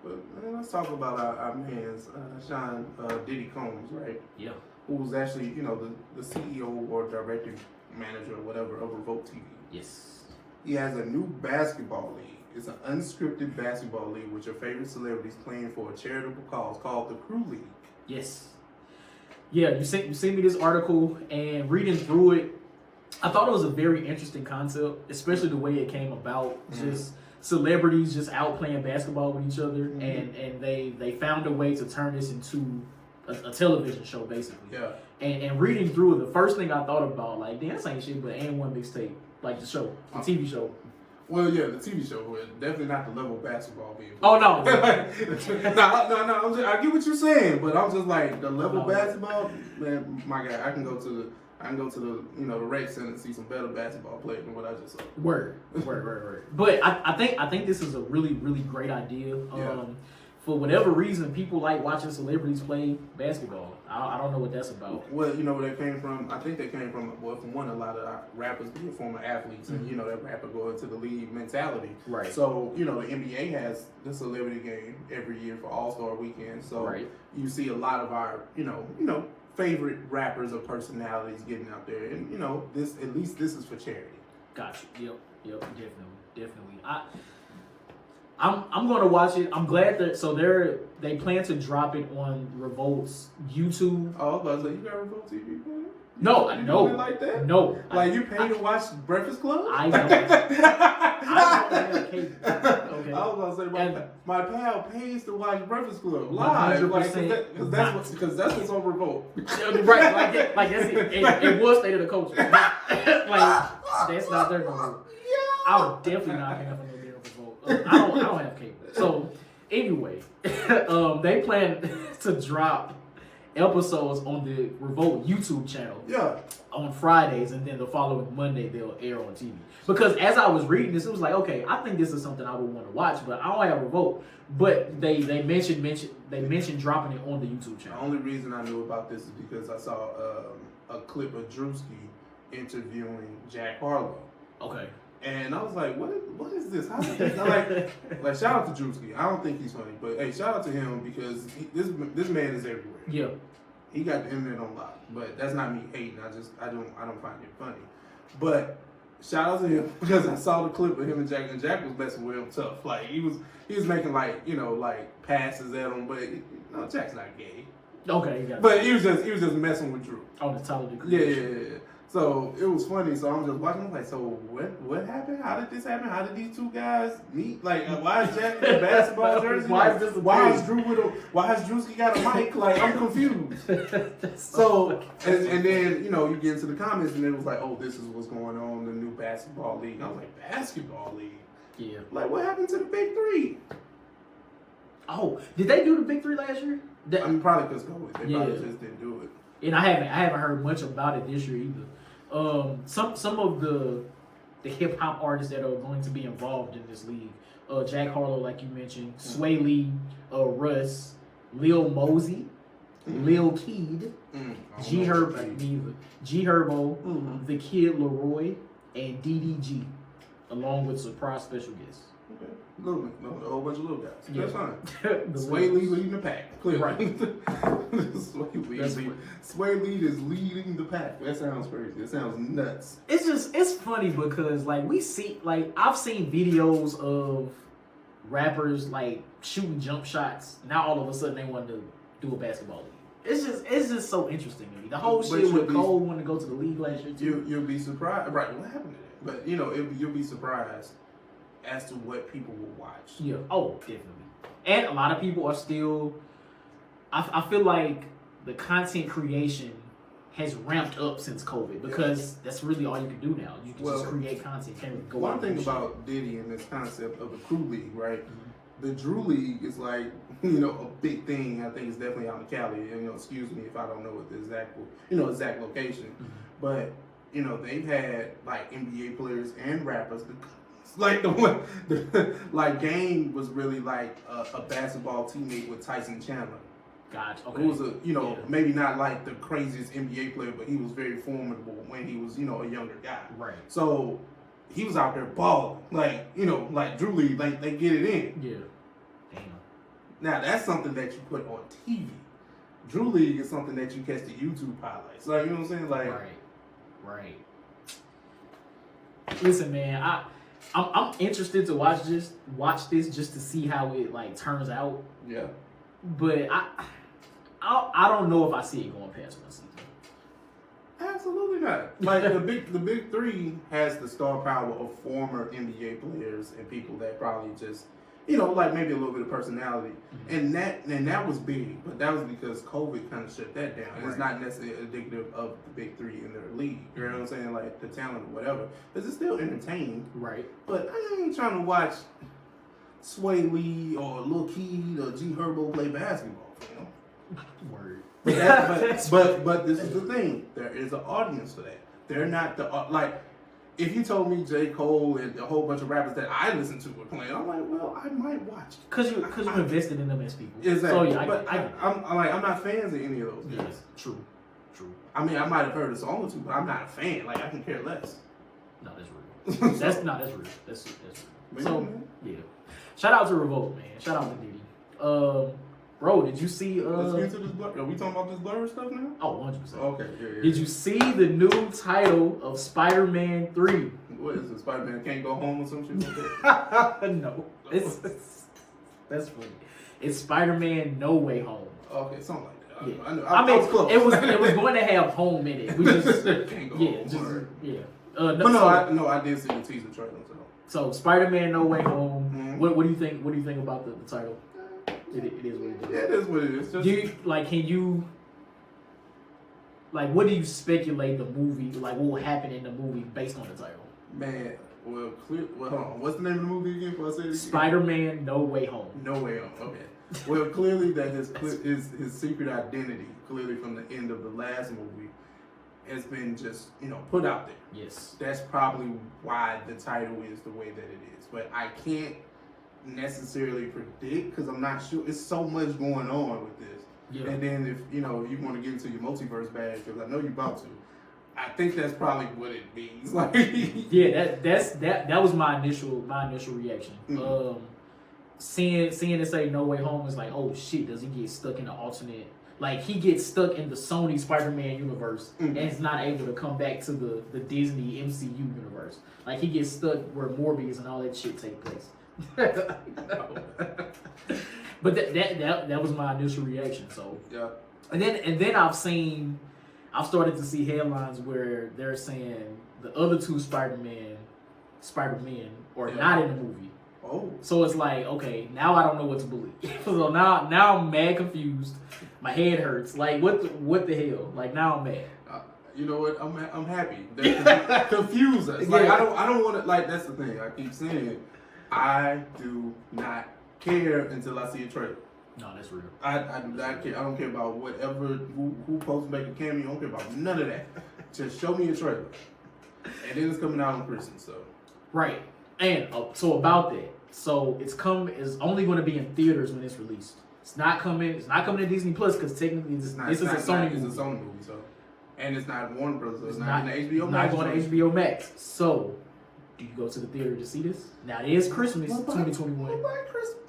But let's talk about our man's Sean Diddy Combs, right? Yeah. Who was actually, you know, the CEO or director, manager, or whatever of Revolt TV. Yes. He has a new basketball league. It's an unscripted basketball league with your favorite celebrities playing for a charitable cause called the Crew League. Yes. Yeah, you sent me this article, and reading through it, I thought it was a very interesting concept, especially the way it came about. Just celebrities just out playing basketball with each other, and they found a way to turn this into a television show, basically. Yeah. And reading through it, the first thing I thought about, like, damn, this ain't shit, but ain't one mixtape, like the show, the TV show. Well, yeah, the TV show, but definitely not the level of basketball being played. Oh no, no. I get what you're saying, but I'm just like the level of basketball. Man, my God, I can go to the you know, the rec center and see some better basketball players than what I just saw. Word. But I think this is a really, really great idea. For whatever reason, people like watching celebrities play basketball. I don't know what that's about. Well, you know where that came from? I think that came from, well, from one, a lot of rappers being former athletes, and you know, that rapper going to the league mentality. Right. So, you know, the NBA has the celebrity game every year for All-Star Weekend. So you see a lot of our, you know, favorite rappers or personalities getting out there, and you know, this is for charity. Gotcha. Yep. Definitely. I'm going to watch it. I'm glad that they plan to drop it on Revolt's YouTube. Oh, I was about to say, you got Revolt TV, man? No, you no, doing it like that? No. Like you pay to watch Breakfast Club? I don't have cable. Okay. I was gonna say my pal pays to watch Breakfast Club live, because that's what's on Revolt. Right, like that's it. It was State of the Culture. Like that's not there no more. I would definitely not pay for no damn Revolt. I don't have cable. So anyway, they plan to drop episodes on the Revolt YouTube channel. Yeah. On Fridays, and then the following Monday they'll air on TV. Because as I was reading this, it was like, okay, I think this is something I would want to watch, but I don't have Revolt. But they mentioned dropping it on the YouTube channel. The only reason I knew about this is because I saw a clip of Drewski interviewing Jack Harlow. Okay. And I was like, what is this? How is this? like shout out to Drewski. I don't think he's funny, but hey, shout out to him because this man is everywhere. Yeah. He got the internet on lock, but that's not me hating. I don't find it funny. But shout out to him because I saw the clip of him and Jack was messing with him tough. Like he was making like, you know, like passes at him, but no, Jack's not gay. Okay, but he was just messing with Drew. Oh, the Tyler Yeah. So it was funny. So I'm just watching. I'm like, so what happened? How did this happen? How did these two guys meet? Like, why is Jack in a basketball jersey? Why is this? Why is Drew with a? Why has Drewski got a mic? Like, I'm confused. So and then you get into the comments and it was like, oh, this is what's going on in the new basketball league. I was like, basketball league? Yeah. Like, what happened to the big three? Oh, did they do the big three last year? I mean, probably because COVID. They probably just didn't do it. And I haven't heard much about it this year either. Some of the hip hop artists that are going to be involved in this league, Jack Harlow, like you mentioned, Sway Lee, Russ, Lil Mosey, Lil Keed, G Herbo, The Kid Leroy, and DDG, along with surprise special guests. Okay. A whole bunch of little guys. Yeah. That's fine. Sway Lee leading the pack. Clearly. Right. Sway Lee is leading the pack. That sounds crazy. That sounds nuts. It's funny because I've seen videos of rappers like shooting jump shots. Now all of a sudden they want to do a basketball league. It's just so interesting to me. The whole shit with Cole wanting to go to the league last year too. You'll be surprised. Right, what happened to that? But you'll be surprised as to what people will watch. Yeah. Oh, definitely. And a lot of people are still. I feel like the content creation has ramped up since COVID because that's really all you can do now. You can just create content. Can't go one out thing and about Diddy and this concept of the crew league, right? Mm-hmm. The Drew League is like a big thing. I think it's definitely out in Cali. Excuse me if I don't know what the exact location, but they've had like NBA players and rappers. Like like Game was really like a basketball teammate with Tyson Chandler. Gotcha. Okay. Who was maybe not like the craziest NBA player, but he was very formidable when he was a younger guy. Right. So he was out there balling, like Drew League, like they get it in. Yeah. Damn. Now that's something that you put on TV. Drew League is something that you catch the YouTube highlights. Like you know what I'm saying? Like right. Listen, man, I'm interested to watch this just to see how it like turns out. Yeah. But I don't know if I see it going past one season. Absolutely not. Like the big three has the star power of former NBA players and people that probably just like maybe a little bit of personality. And that was big, but that was because COVID kind of shut that down. And it's not necessarily indicative of the big three in their league. You know what I'm saying? Like the talent or whatever. Because it's still entertaining. Right. But I ain't trying to watch Sway Lee or Lil Keed or G Herbo play basketball. Word. But this is the thing. There is an audience for that. They're not if you told me J. Cole and a whole bunch of rappers that I listen to were playing, I'm like, well, I might watch it. Because you invested in them as people. Exactly. So yeah, I'm not fans of any of those guys. Yes, true. I mean, I might have heard a song or two, but I'm not a fan. Like, I can care less. No, that's real. That's real. That's real. So yeah. Shout out to Revolt, man. Shout out to Diddy. Bro, did you see? Let's get to this blur. Are we talking about this blur stuff now? Oh, 100%. Okay, yeah. Did you see the new title of Spider-Man 3? What is it? Spider-Man Can't Go Home or some shit like that? No. That's funny. It's Spider-Man No Way Home. Okay, something like that. Yeah. I was close. It was going to have home in it. We just can't go home. I did see the teaser trailer. So Spider-Man No Way Home. Mm-hmm. What do you think? What do you think about the title? It is what it is. Yeah, it is what it is. What do you speculate the movie, what will happen in the movie based on the title? Man, hold on. What's the name of the movie again? Before I say it again? Spider-Man No Way Home. No Way Home. Okay. Well, clearly that his secret identity, clearly from the end of the last movie, has been just put out there. Yes. That's probably why the title is the way that it is. But I can't necessarily predict because I'm not sure. It's so much going on with this. Yeah. And then if you want to get into your multiverse bag, because I know you're about to, I think that's probably what it means. Like, yeah, that was my initial reaction. Mm-hmm. Seeing it say No Way Home is like, oh shit, does he get stuck in an alternate? Like he gets stuck in the Sony Spider-Man universe and is not able to come back to the Disney MCU universe. Like he gets stuck where Morbius and all that shit take place. But that was my initial reaction. So yeah, and then I've seen I've started to see headlines where they're saying the other two Spider-Men are not in the movie. Oh. So it's like, okay, now I don't know what to believe. So now I'm mad confused. My head hurts. Like, what the hell? Like, now I'm mad. You know what? I'm happy. They confuse us. Like, I don't want to. Like, that's the thing. I keep saying, I do not care until I see a trailer. No, that's real. I do not care. I don't care about whatever who supposed to make a cameo. I don't care about none of that. Just show me a trailer, and then it's coming out on Christmas. So right, and so about that. So it's only going to be in theaters when it's released. It's not coming to Disney Plus because technically this is a Sony movie. It's a Sony movie, so and it's not Warner Bros. So it's not in the HBO Max. Not going to HBO Max. So do you go to the theater to see this? Now it is Christmas 2021.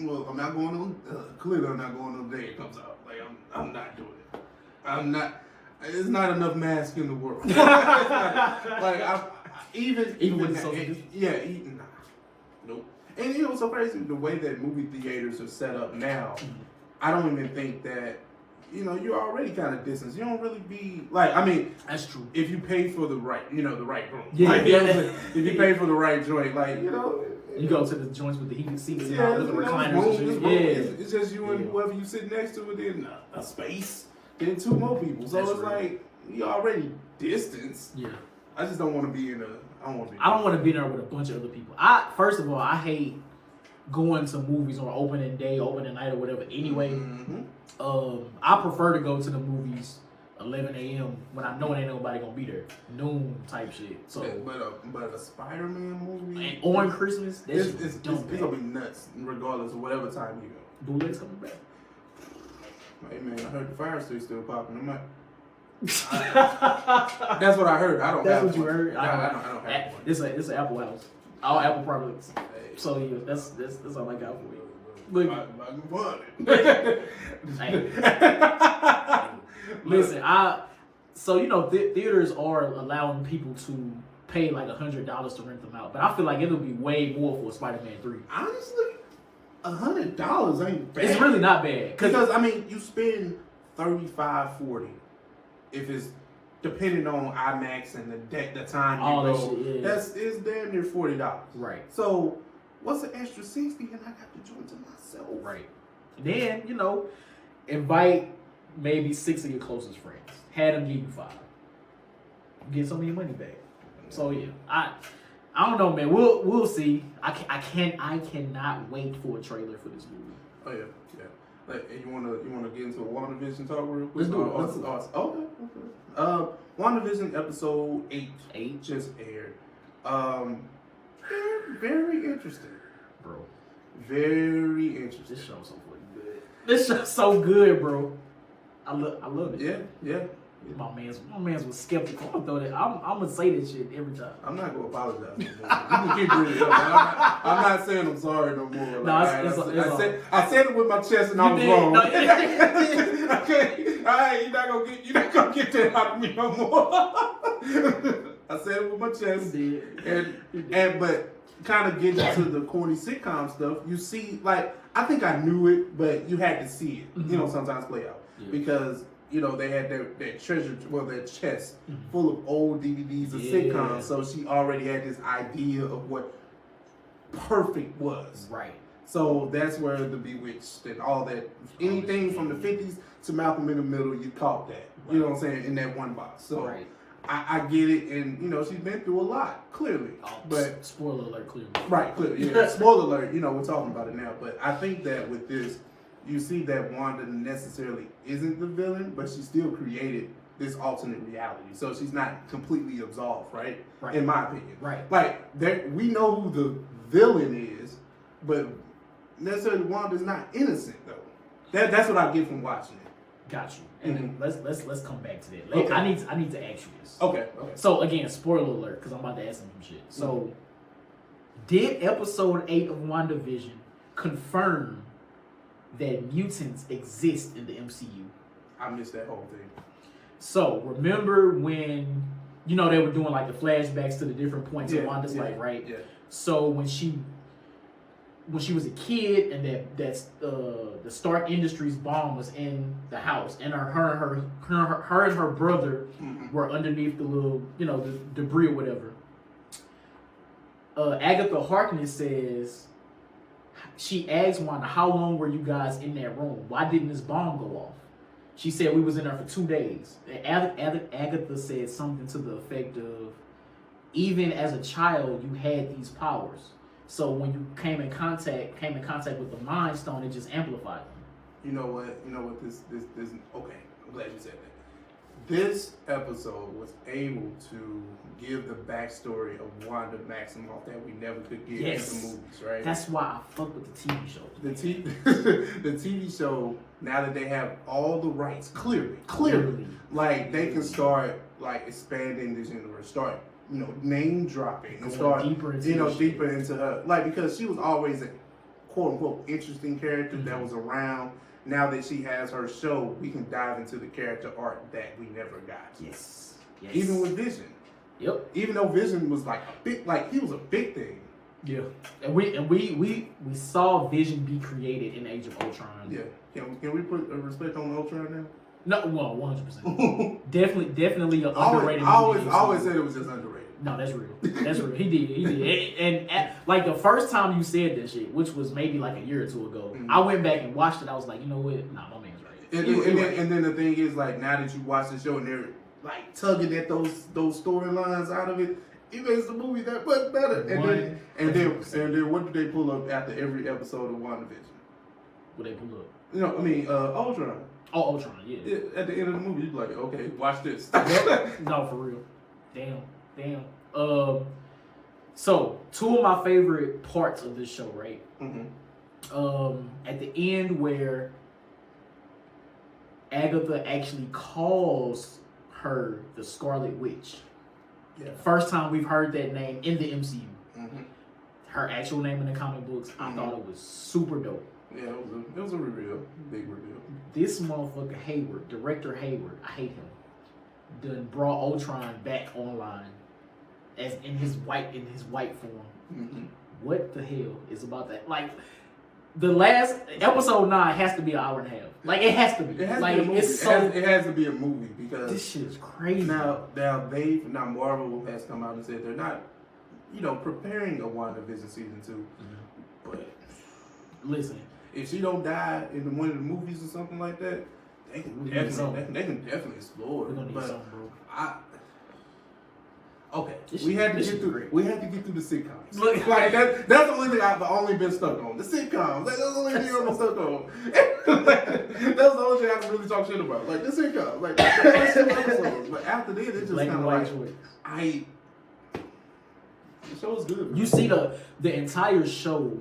Well, I'm not going on. Clearly, I'm not going on the day it comes out. Like I'm not doing it. I'm not. There's not enough mask in the world. Even with social distance. Yeah. Nope. And you know what's so crazy? The way that movie theaters are set up now, I don't even think that, you're already kind of distanced. You don't really be like, I mean, that's true. If you pay for the right, the right room. Yeah. Like, if you pay for the right joint, like, you go to the joints with the heated seats and all the recliners. It's just you and whoever you sit next to within a space. Then two more people. So it's like, you already distanced. Yeah. I just don't want to be in I don't want to be there with a bunch of other people. First of all, I hate going to movies on opening day, opening night, or whatever. Anyway, I prefer to go to the movies 11 a.m. when I know ain't nobody gonna be there, noon type shit. So, but a Spider-Man movie and on Christmas, it's gonna be nuts, regardless of whatever time you go. Bootleg's coming back. Hey man, I heard the Fire Stick's still popping. I'm like. That's what I heard. I don't. That's have what you one. heard. I don't have one. It's an Apple house. All Apple products. Hey. So yeah, that's all I got for you. Look, listen, theaters are allowing people to pay like $100 to rent them out, but I feel like it'll be way more for Spider-Man 3. Honestly, $100 ain't bad. It's really not bad because I mean, you spend $35, $40 if it's depending on IMAX and the time you go. It's damn near $40. Right. So what's an extra $60 and I got to join to myself? Right. Then invite maybe 6 of your closest friends. Have them give you 5. Get some of your money back. So yeah, I don't know, man. We'll see. I cannot wait for a trailer for this movie. Oh yeah. Like, you wanna get into a Wandavision talk real quick? Let's do it. Okay. Wandavision episode 8 just aired. Very interesting, bro. Very interesting. This show's so fucking good. This show's so good, bro. I love it. Yeah. My man's was skeptical. I'm gonna say this shit every time. I'm not gonna apologize no more. You can keep bringing it up. I'm not saying I'm sorry no more. Like, I said it with my chest and I was wrong. No, okay. All right, you're not gonna get that out of me no more. I said it with my chest. And but kind of getting to the corny sitcom stuff, you see, like, I think I knew it, but you had to see it. Sometimes play out because. They had their chest full of old DVDs of sitcoms, so she already had this idea of what perfect was. Right. So that's where the Bewitched and all that, anything from the 50s to Malcolm in the Middle, you caught that. You know what I'm saying, in that one box. So I get it, and she's been through a lot, clearly. But spoiler alert, clearly. Right, clearly. Yeah. Spoiler alert, we're talking about it now. But I think that with this, you see that Wanda necessarily isn't the villain, but she still created this alternate reality. So she's not completely absolved, right? In my opinion. Right. Like, we know who the villain is, but necessarily Wanda's not innocent, though. That's what I get from watching it. Got you. And let's come back to that. Okay. I need to ask you this. Okay. So again, spoiler alert, because I'm about to ask some shit. So, did episode 8 of WandaVision confirm that mutants exist in the MCU? I missed that whole thing. So remember when they were doing like the flashbacks to the different points of Wanda's life, right? Yeah. So when she when she was a kid, and that's the Stark Industries bomb was in the house, and her and her brother were underneath the little, the debris or whatever. Agatha Harkness says, she asked Wanda, how long were you guys in that room? Why didn't this bomb go off? She said, we was in there for 2 days. And Agatha said something to the effect of, even as a child, you had these powers. So when you came in contact with the Mind Stone, it just amplified them. You know what? This. Okay, I'm glad you said that. This episode was able to give the backstory of Wanda Maximoff that we never could get in the movies, right? That's why I fuck with the TV show. The TV show, now that they have all the rights, clearly, like they can start like expanding this universe, start name dropping and start deeper into her, like, because she was always a quote unquote interesting character that was around. Now that she has her show, we can dive into the character arc that we never got. Yes. Even with Vision. Yep. Even though Vision was he was a big thing. Yeah. And we saw Vision be created in Age of Ultron. Yeah. Can we put a respect on Ultron now? No, well, 100%. definitely an underrated. I always said it was just underrated. No, that's real. That's real. He did. And like the first time you said that shit, which was maybe like a year or two ago, I went back and watched it. I was like, you know what? Nah, my man's right. And then the thing is, like, now that you watch the show and they're like tugging at those storylines out of it, it makes the movie that much better. And then what do they pull up after every episode of WandaVision? What they pull up? Ultron. Oh, Ultron, yeah. At the end of the movie, you're like, okay, watch this. No, for real. Damn. So 2 of my favorite parts of this show, right? At the end where Agatha actually calls her the Scarlet Witch. Yeah. First time we've heard that name in the MCU. Her actual name in the comic books, I thought it was super dope. Yeah, it was a reveal, big reveal. This motherfucker Hayward, Director Hayward, I hate him. Done brought Ultron back online as in his white form. What the hell is about that? Like, the last episode 9 has to be an hour and a half. Like, it has to be. It has to be a movie. It has to be a movie because this shit is crazy. Now Marvel has come out and said they're not, preparing a WandaVision season 2. But listen, if she don't die in one of the movies or something like that, they can definitely explore. We're gonna need something, bro. Okay, we had to get through the sitcoms. Like that's the only thing I've only been stuck on. The sitcoms. That's the only thing I've been stuck on. That's the only thing I can really talk shit about. Like the sitcoms. Like the first 2 episodes. But after this, it's just kind of like the show is good. You see the entire show,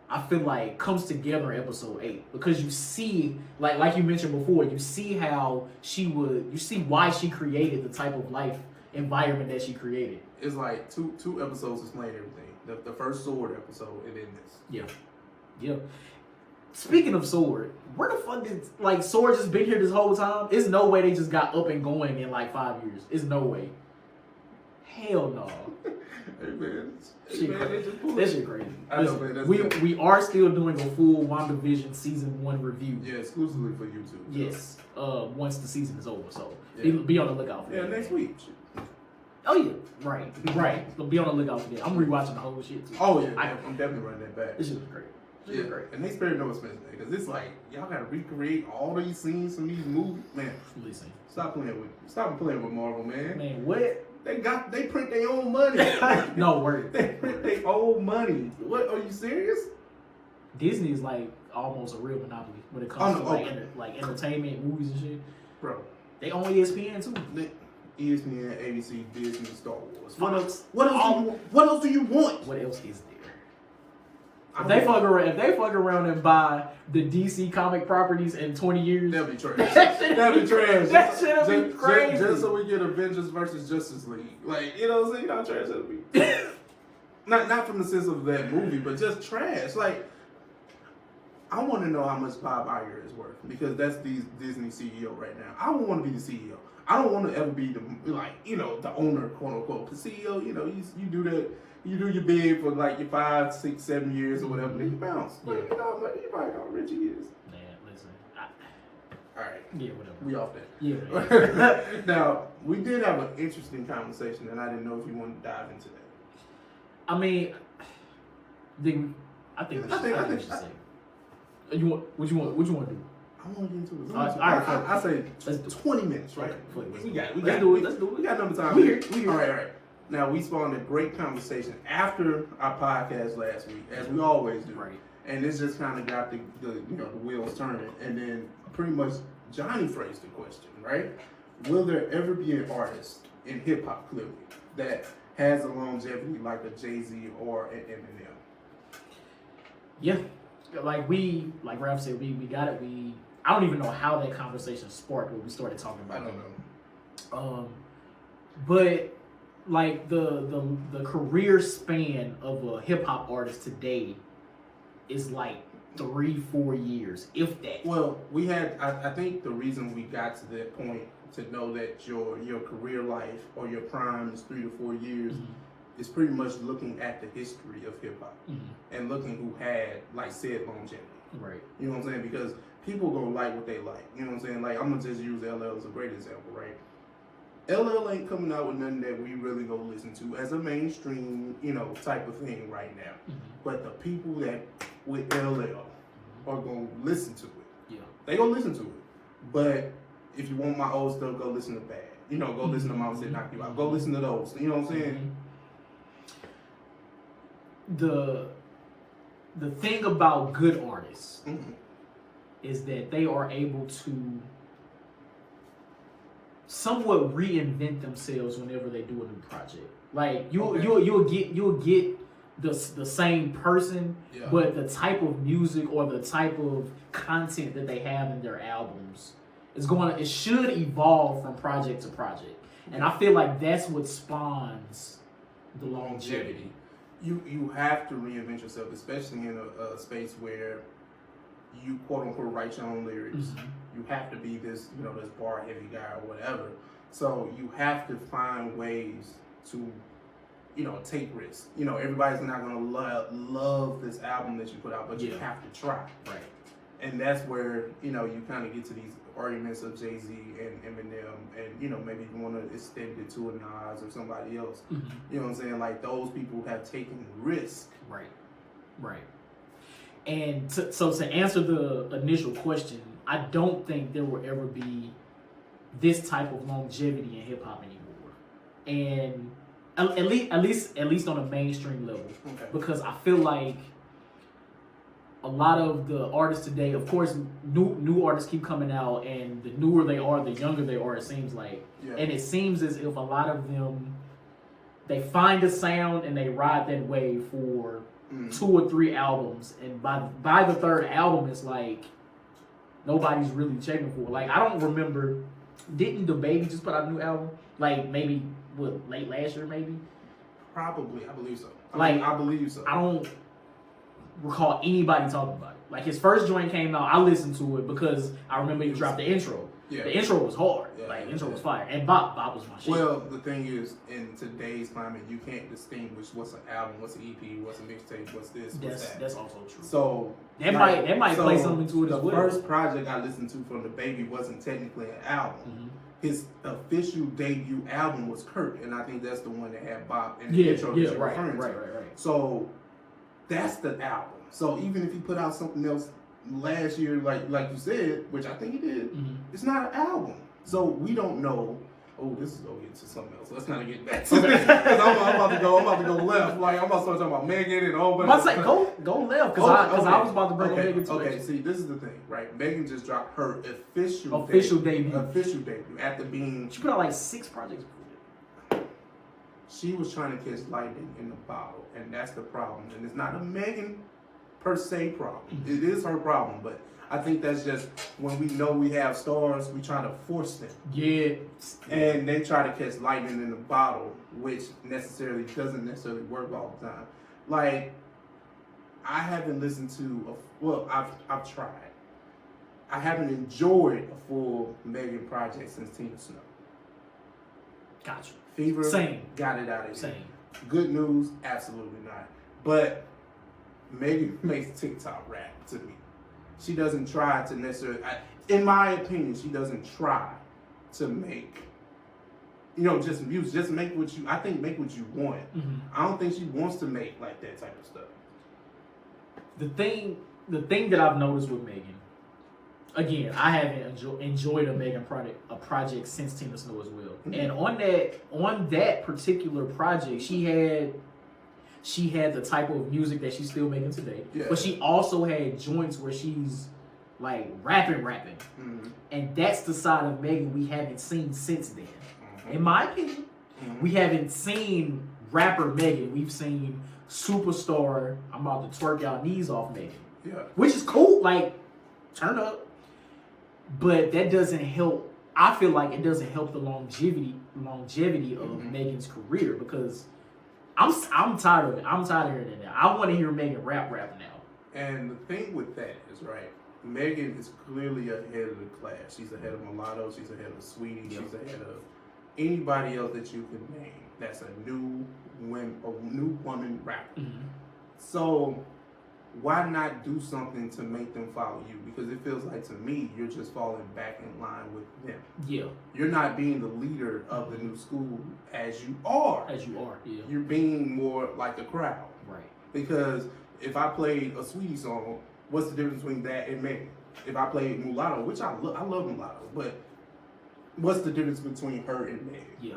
I feel like, comes together in episode 8 because you see, like you mentioned before, you see how you see why she created the type of life environment that she created. It's like two episodes explain everything. The first Sword episode and then this. Yeah. Speaking of Sword, where the fuck did Sword just been here this whole time? It's no way they just got up and going in 5 years. It's no way. Hell no. Hey man, that shit crazy. I know, man. We are still doing a full WandaVision season 1 review. Yeah, exclusively for YouTube. Yes. Once the season is over, so be on the lookout for that. Yeah, next week. Oh yeah, right. So be on the lookout for that. I'm rewatching the whole shit too. Oh yeah, I'm definitely running that back. This shit was great. Great. And they spared no expense, man, because it's like y'all gotta recreate all these scenes from these movies, man. Listen, stop playing with Marvel, man. Man, what? They print their own money. No word. They print their own money. What? Are you serious? Disney is almost a real monopoly when it comes to entertainment, movies and shit. Bro, they own ESPN too. ESPN, ABC, Disney, Star Wars. What else? What else do you want? What else is there? If they fuck around and buy the DC comic properties in 20 years, that'll be trash. That'll be trash. That shit'll be crazy. Just so we get Avengers versus Justice League. Like, you know what I'm saying? You know how trash that'll be. Not from the sense of that movie, but just trash. Like, I want to know how much Bob Iger is worth because that's the Disney CEO right now. I don't want to be the CEO. I don't want to ever be the the owner, quote unquote. Because CEO, you do that. You do your bid for like your 5, 6, 7 years or whatever, then you bounce. Yeah. You probably know how rich he is. Man, listen. All right. Yeah, whatever. We off that. Yeah. Now, we did have an interesting conversation, and I didn't know if you wanted to dive into that. I mean, I think we should say. What you want to do? I want to get into it. All right. I say let's do 20 minutes, right? Okay, We got Let's do it. We got number time. We here. All right. Now, we spawned a great conversation after our podcast last week, as we always do. Right. And this just kind of got the wheels turning. And then pretty much Johnnie phrased the question, right? Will there ever be an artist in hip hop, clearly, that has a longevity like a Jay-Z or an Eminem? Yeah. Like Ralph said, we got it. I don't even know how that conversation sparked when we started talking about it. I don't know. But like the career span of a hip hop artist today is like 3-4 years, if that. Well, we had. I think the reason we got to that point to know that your career life or your prime is 3 to 4 years is pretty much looking at the history of hip hop and looking who had like said longevity. Right. You know what I'm saying? Because people gonna like what they like. You know what I'm saying? Like I'm gonna just use LL as a great example, right? LL ain't coming out with nothing that we really go listen to as a mainstream, type of thing right now. But the people that with LL are gonna listen to it. Yeah. They gonna listen to it. But if you want my old stuff, go listen to Bad. Go listen to Mama Said Knock You Out. Go listen to those. You know what I'm saying? The thing about good artists is that they are able to somewhat reinvent themselves whenever they do a new project. Like you'll get the same person, but the type of music or the type of content that they have in their albums it should evolve from project to project. And I feel like that's what spawns the longevity. You have to reinvent yourself, especially in a space where you quote unquote write your own lyrics. You have to be this this bar heavy guy or whatever. So you have to find ways to take risks. Everybody's not gonna love this album that you put out, but you have to try. Right. And that's where you kind of get to these arguments of Jay-Z and Eminem, and maybe you want to extend it to a Nas or somebody else. You know what I'm saying? Like those people have taken risk. Right. And so to answer the initial question, I don't think there will ever be this type of longevity in hip hop anymore, and at least on a mainstream level, because I feel like a lot of the artists today, of course, new artists keep coming out, and the newer they are, the younger they are. It seems like, and it seems as if a lot of them they find a sound and they ride that wave for 2 or 3 albums, and by the 3rd album, it's like nobody's really checking for it. Like I don't remember, didn't the Baby just put out a new album? Like maybe late last year, maybe. Probably, I believe so. I believe so. I don't recall anybody talking about it. Like his first joint came out, I listened to it because I remember he dropped the intro. Yeah. The intro was hard. The intro was fire. And Bob was my shit. Well, the thing is, in today's climate, you can't distinguish what's an album, what's an EP, what's a mixtape, what's this, what's that. That's also true. So that might play something to it as well. The first project I listened to from the Baby wasn't technically an album. His official debut album was Curren, and I think that's the one that had Bob in the intro that you're referring to. Right. So that's the album. So even if he put out something else last year, like you said, which I think he did, it's not an album. So we don't know. Oh, this is going to get to something else. Let's not get back to this. Because I'm about to go left. Like I'm about to start talking about Megan and a whole bunch of stuff. Go left because I was about to bring Megan to it. See, this is the thing, right? Megan just dropped her official debut. After being... She put out like 6 projects before that. She was trying to catch lightning in the bottle, and that's the problem. And it's not a Megan per se problem. It is her problem, but I think that's just when we know we have stars, we try to force them. Yeah. And they try to catch lightning in the bottle, which doesn't necessarily work all the time. Like, I haven't listened to I've tried. I haven't enjoyed a full Megan project since Tina Snow. Gotcha. Fever. Same. Got it out of here. Same. Good news, absolutely not. But Megan makes TikTok rap to me. She doesn't try to necessarily, in my opinion, she doesn't try to make, just music. Just make what you want. Mm-hmm. I don't think she wants to make like that type of stuff. The thing that I've noticed with Megan, again, I haven't enjoyed a Megan project since Tina Snow as well. Mm-hmm. And on that particular project, she had the type of music that she's still making today. Yeah. But she also had joints where she's like rapping. Mm-hmm. And that's the side of Megan we haven't seen since then. Mm-hmm. In my opinion, we haven't seen rapper Megan. We've seen superstar, I'm about to twerk y'all knees off Megan. Yeah. Which is cool, like, turn up. But that doesn't help. I feel like it doesn't help the longevity of Megan's career, because I'm tired of it. I'm tired of hearing that. I want to hear Megan rap now. And the thing with that is, right, Megan is clearly ahead of the class. She's ahead of Mulatto. She's ahead of Sweetie. Yep. She's ahead of anybody else that you can name that's a new woman rapper. Mm-hmm. So why not do something to make them follow you? Because it feels like, to me, you're just falling back in line with them. Yeah. You're not being the leader of the new school as you are. Yeah. You're being more like the crowd. Right. Because if I played a Sweetie song, what's the difference between that and Megan? If I played Mulatto, which I love Mulatto, but what's the difference between her and Megan? Yeah.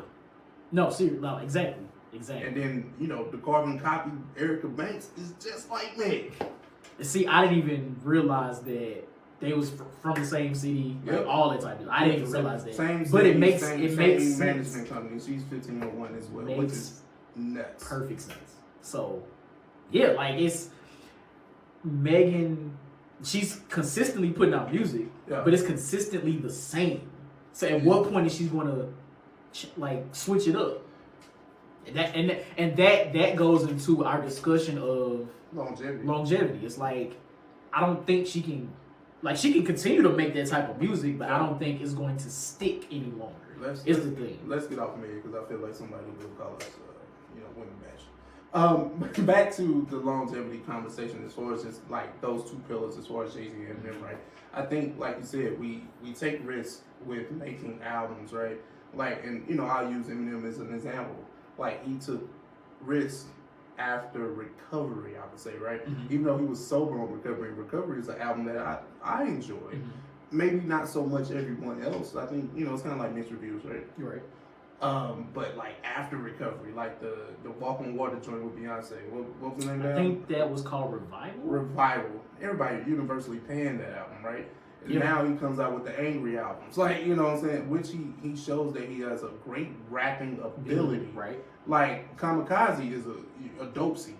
No, seriously, no, exactly. And then, the carbon copy, Erica Banks, is just like Meg. See, I didn't even realize that they was from the same city, like all that type of. I didn't even realize that. Same but city, it makes sense. Management company. She's 1501 as well, which is nuts. Perfect sense. So, yeah, like, it's Megan. She's consistently putting out music, but it's consistently the same. So, at what point is she going to switch it up? And that goes into our discussion of longevity. It's like, I don't think she can continue to make that type of music, but I don't think it's going to stick any longer. Let's get off Megan, because I feel like somebody will call us, women bash. Back to the longevity conversation, as far as just like those two pillars, as far as Jay-Z and Eminem, right? I think, like you said, we take risks with making albums, right? Like, and I'll use Eminem as an example. Like, he took risks after Recovery, I would say, right? Mm-hmm. Even though he was sober on Recovery. Recovery is an album that I enjoy. Mm-hmm. Maybe not so much everyone else. I think, it's kind of like mixed reviews, right? You're right. But like after Recovery, like the Walk on Water joint with Beyonce. What was the name of that? I think that was called Revival. Revival. Everybody universally panned that album, right? And now he comes out with the Angry albums. Like, you know what I'm saying? Which he shows that he has a great rapping ability. Right. Like, Kamikaze is a dope CD.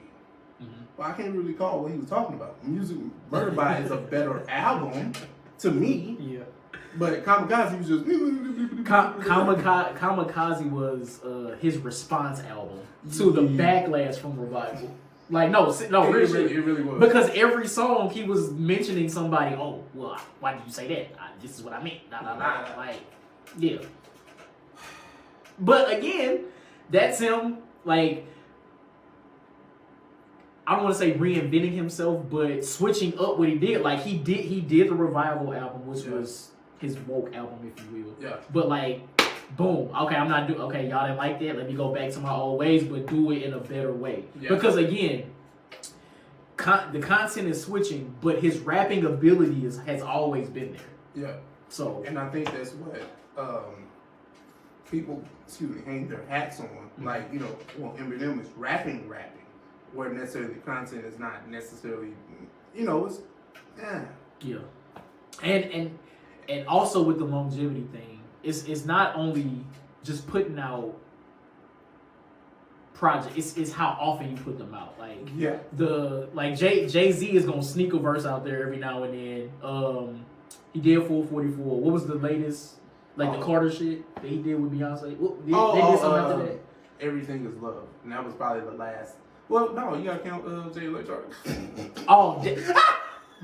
Mm-hmm. But I can't really recall what he was talking about. Music Murder By is a better album to me. Yeah. But Kamikaze was just... Kamikaze was his response album to the backlash from Revival. Like, no, it really was. Because every song he was mentioning somebody, oh, well, why did you say that? This is what I meant. Like, yeah. But again, that's him, like, I don't want to say reinventing himself, but switching up what he did. Like, he did the Revival album, which was his woke album, if you will. Yeah. But, like, boom. Okay, okay, y'all didn't like that. Let me go back to my old ways, but do it in a better way. Yeah. Because, again, the content is switching, but his rapping ability has always been there. Yeah. So, and I think that's what people, hang their hats on. Mm-hmm. Like, Eminem is rapping, where necessarily the content is not necessarily, it's, yeah. And also with the longevity thing, it's not only just putting out projects, it's how often you put them out. Like, Jay-Z is gonna sneak a verse out there every now and then. He did 444. What was the latest? Like the Carter shit that he did with Beyonce. They did something after that. Everything Is Love, and that was probably the last. Well, no, you gotta count Jay Electronic. Oh, yo,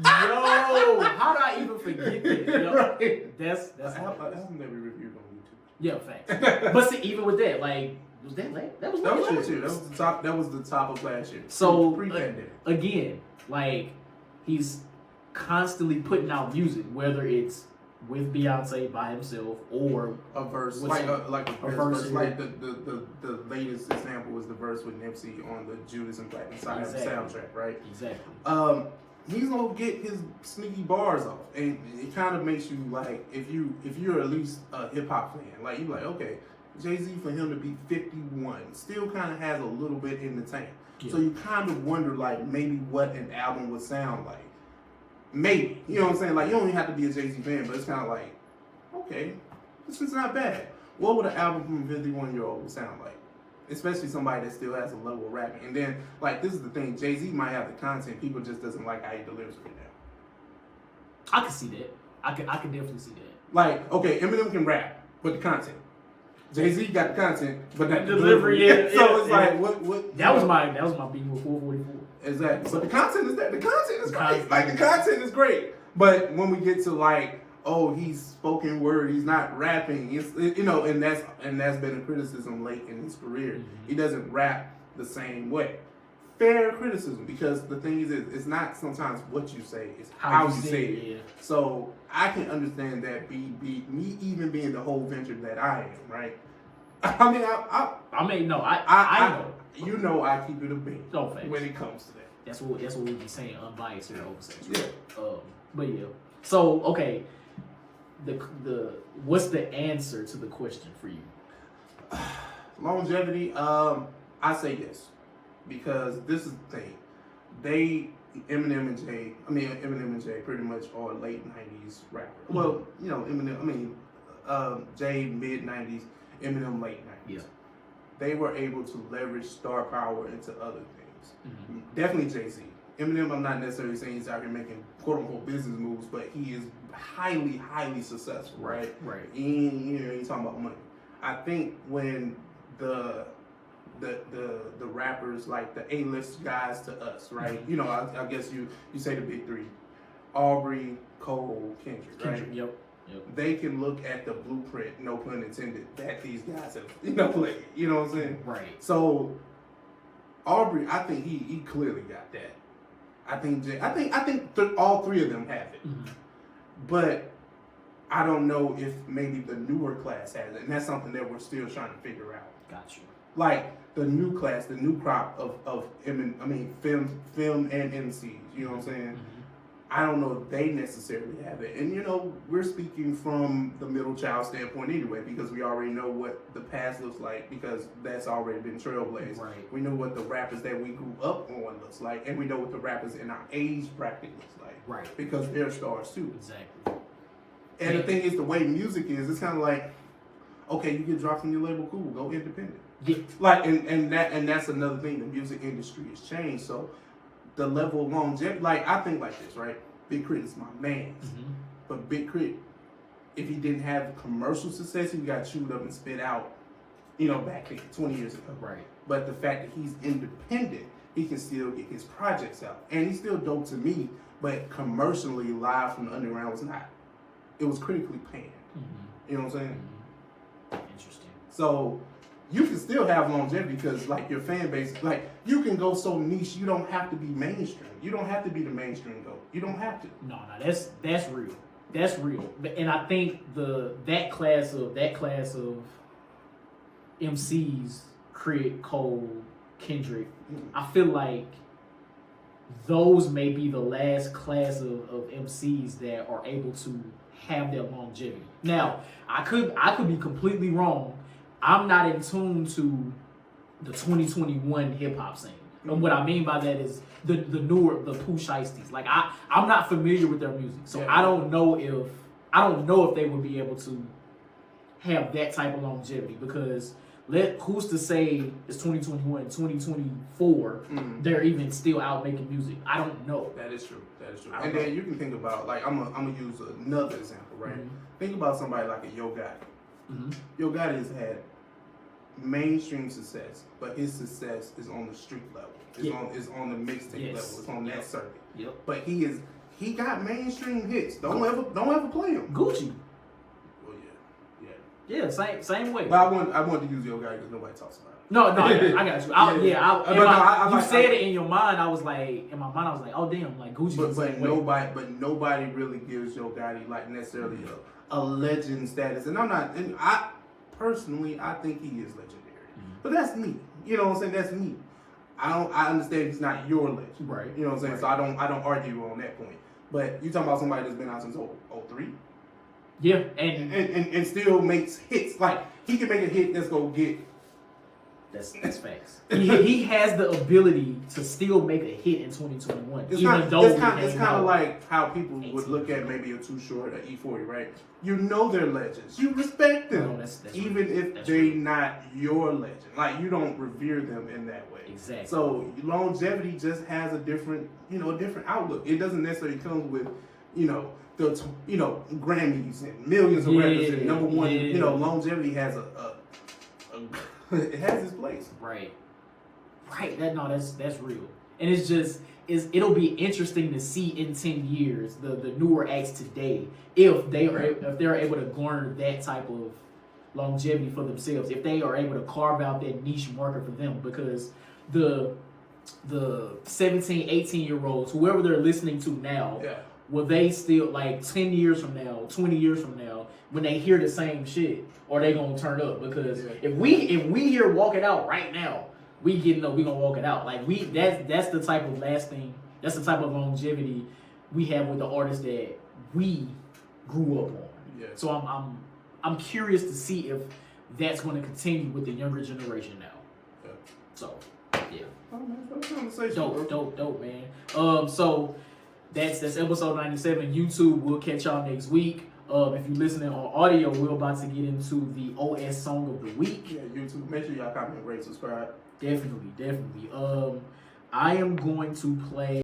how did I even forget that? Yo, Right. That's album that we reviewed on YouTube. Yeah, facts. But see, even with that, like, was that late? That was last year. That was the top. That was the top of last year. So pre-pandemic. Again, like, he's constantly putting out music, whether it's with Beyonce by himself or a verse, like a verse. here. Like the latest example was the verse with Nipsey on the Judas and Platinum side of the soundtrack, right? Exactly. He's gonna get his sneaky bars off, and it kind of makes you like, if you're at least a hip hop fan, like, you like, okay, Jay-Z, for him to be 51 still kind of has a little bit in the tank. Yeah. So you kind of wonder, like, maybe what an album would sound like. Maybe, you know what I'm saying? Like, you don't even have to be a Jay-Z fan, but it's kind of like, okay, this is not bad. What would an album from a 51-year-old sound like? Especially somebody that still has a level of rapping. And then, like, this is the thing, Jay-Z might have the content, people just doesn't like how he delivers it now. I can see that. I can definitely see that. Like, okay, Eminem can rap, but the content. Jay-Z got the content, but not the delivery. Yeah, so it's like, what? That was my beat with 444. Exactly. But the content is there. The content is great. Like, the content content is great. But when we get to, like, oh, he's spoken word, he's not rapping, you know, and that's been a criticism late in his career. Mm-hmm. He doesn't rap the same way. Fair criticism, because the thing is, it's not sometimes what you say, it's how you say it. Yeah. So I can understand that me even being the whole venture that I am, right? I know. You know, I keep it a beat when it comes to that. That's what we be saying, unbiased or oversaturated. Yeah. But yeah. So okay, the what's the answer to the question for you? Longevity. I say yes, because this is the thing. Eminem and Jay pretty much are late 90s rappers. Mm-hmm. Well, you know, Jay mid 90s, Eminem late 90s. Yeah. They were able to leverage star power into other things. Mm-hmm. Definitely Jay-Z. Eminem, I'm not necessarily saying he's out here making quote-unquote business moves, but he is highly, highly successful, right? Right. And, you know, you're talking about money. I think when the rappers, like the A-list guys to us, right? Mm-hmm. You know, I guess you say the big three. Aubrey, Cole, Kendrick, right? Yep. They can look at the blueprint, no pun intended, that these guys have, played. You know what I'm saying? Right. So Aubrey, I think he clearly got that. I think all three of them have it. Mm-hmm. But I don't know if maybe the newer class has it, and that's something that we're still trying to figure out. Got you. Like the new class, the new crop of film and MCs. You know what I'm saying? Mm-hmm. I don't know if they necessarily have it. And, we're speaking from the middle child standpoint anyway, because we already know what the past looks like, because that's already been trailblazed. Right. We know what the rappers that we grew up on looks like, and we know what the rappers in our age bracket looks like. Right. Because they're stars too. Exactly. And the thing is, the way music is, it's kind of like, okay, you get dropped from your label, cool, go independent. Yeah. Like, and that's another thing. The music industry has changed, so the level of longevity, like, I think like this, right? Big Crit is my man. Mm-hmm. But Big Crit, if he didn't have commercial success, he got chewed up and spit out, back then, 20 years ago. Right. But the fact that he's independent, he can still get his projects out. And he's still dope to me, but commercially, Live from the Underground was not. It was critically panned. Mm-hmm. You know what I'm saying? Mm-hmm. Interesting. So you can still have longevity because, like, your fan base, like, you can go so niche, you don't have to be mainstream. You don't have to be the mainstream GOAT. You don't have to. No, that's real. That's real. And I think that class of MCs, Crit, Cole, Kendrick, I feel like those may be the last class of MCs that are able to have their longevity. Now, I could be completely wrong. I'm not in tune to the 2021 hip hop scene. And what I mean by that is the newer, the Pooh Shiesties. Like, I'm not familiar with their music. So yeah. I don't know if they would be able to have that type of longevity, because who's to say it's 2021, 2024, they're even still out making music? I don't know. That is true. And then you can think about, like, I'm gonna use another example, right? Mm-hmm. Think about somebody like a Yo Gotti. Mm-hmm. Yo Gotti has had mainstream success, but his success is on the street level. It's on the mixtape level. It's on that circuit. Yep. But he got mainstream hits. Don't ever play him. Gucci. Well, yeah. Yeah, same way. But I want to use your guy because nobody talks about it. No, I got you. You said it in your mind. I was like, oh damn, like Gucci. But nobody really gives Yo Gotti like necessarily a legend status. And I personally think he is legendary. Mm-hmm. But that's me. You know what I'm saying? That's me. I understand he's not your legend. Right. You know what I'm saying? Right. So I don't argue on that point. But you talking about somebody that's been out since 03? Yeah, and still makes hits. Like he can make a hit that's gonna get. That's facts. he has the ability to still make a hit in 2021. It's kind of like how people would look at maybe a Too Short, an E40, right? You know they're legends. You respect them, that's even if they're not your legend. Like you don't revere them in that way. Exactly. So longevity just has a different outlook. It doesn't necessarily come with, Grammys and millions of records and number one. Yeah. Longevity has it has its place. Right. That's real. And it'll be interesting to see in 10 years the newer acts today if they're able to garner that type of longevity for themselves, if they are able to carve out that niche market for them, because the 17, 18-year-olds, whoever they're listening to now, will they still, like 10 years from now, 20 years from now, when they hear the same shit, are they gonna turn up? Because if we hear Walk It Out right now, we gonna walk it out. Like that's the type of that's the type of longevity we have with the artists that we grew up on. Yeah. So I'm curious to see if that's gonna continue with the younger generation now. Yeah. So yeah. Oh, man, dope, man. So that's episode 97. YouTube, we'll catch y'all next week. If you're listening on audio, we're about to get into the OS Song of the Week. Yeah, YouTube. Make sure y'all comment, rate, subscribe. Definitely. I am going to play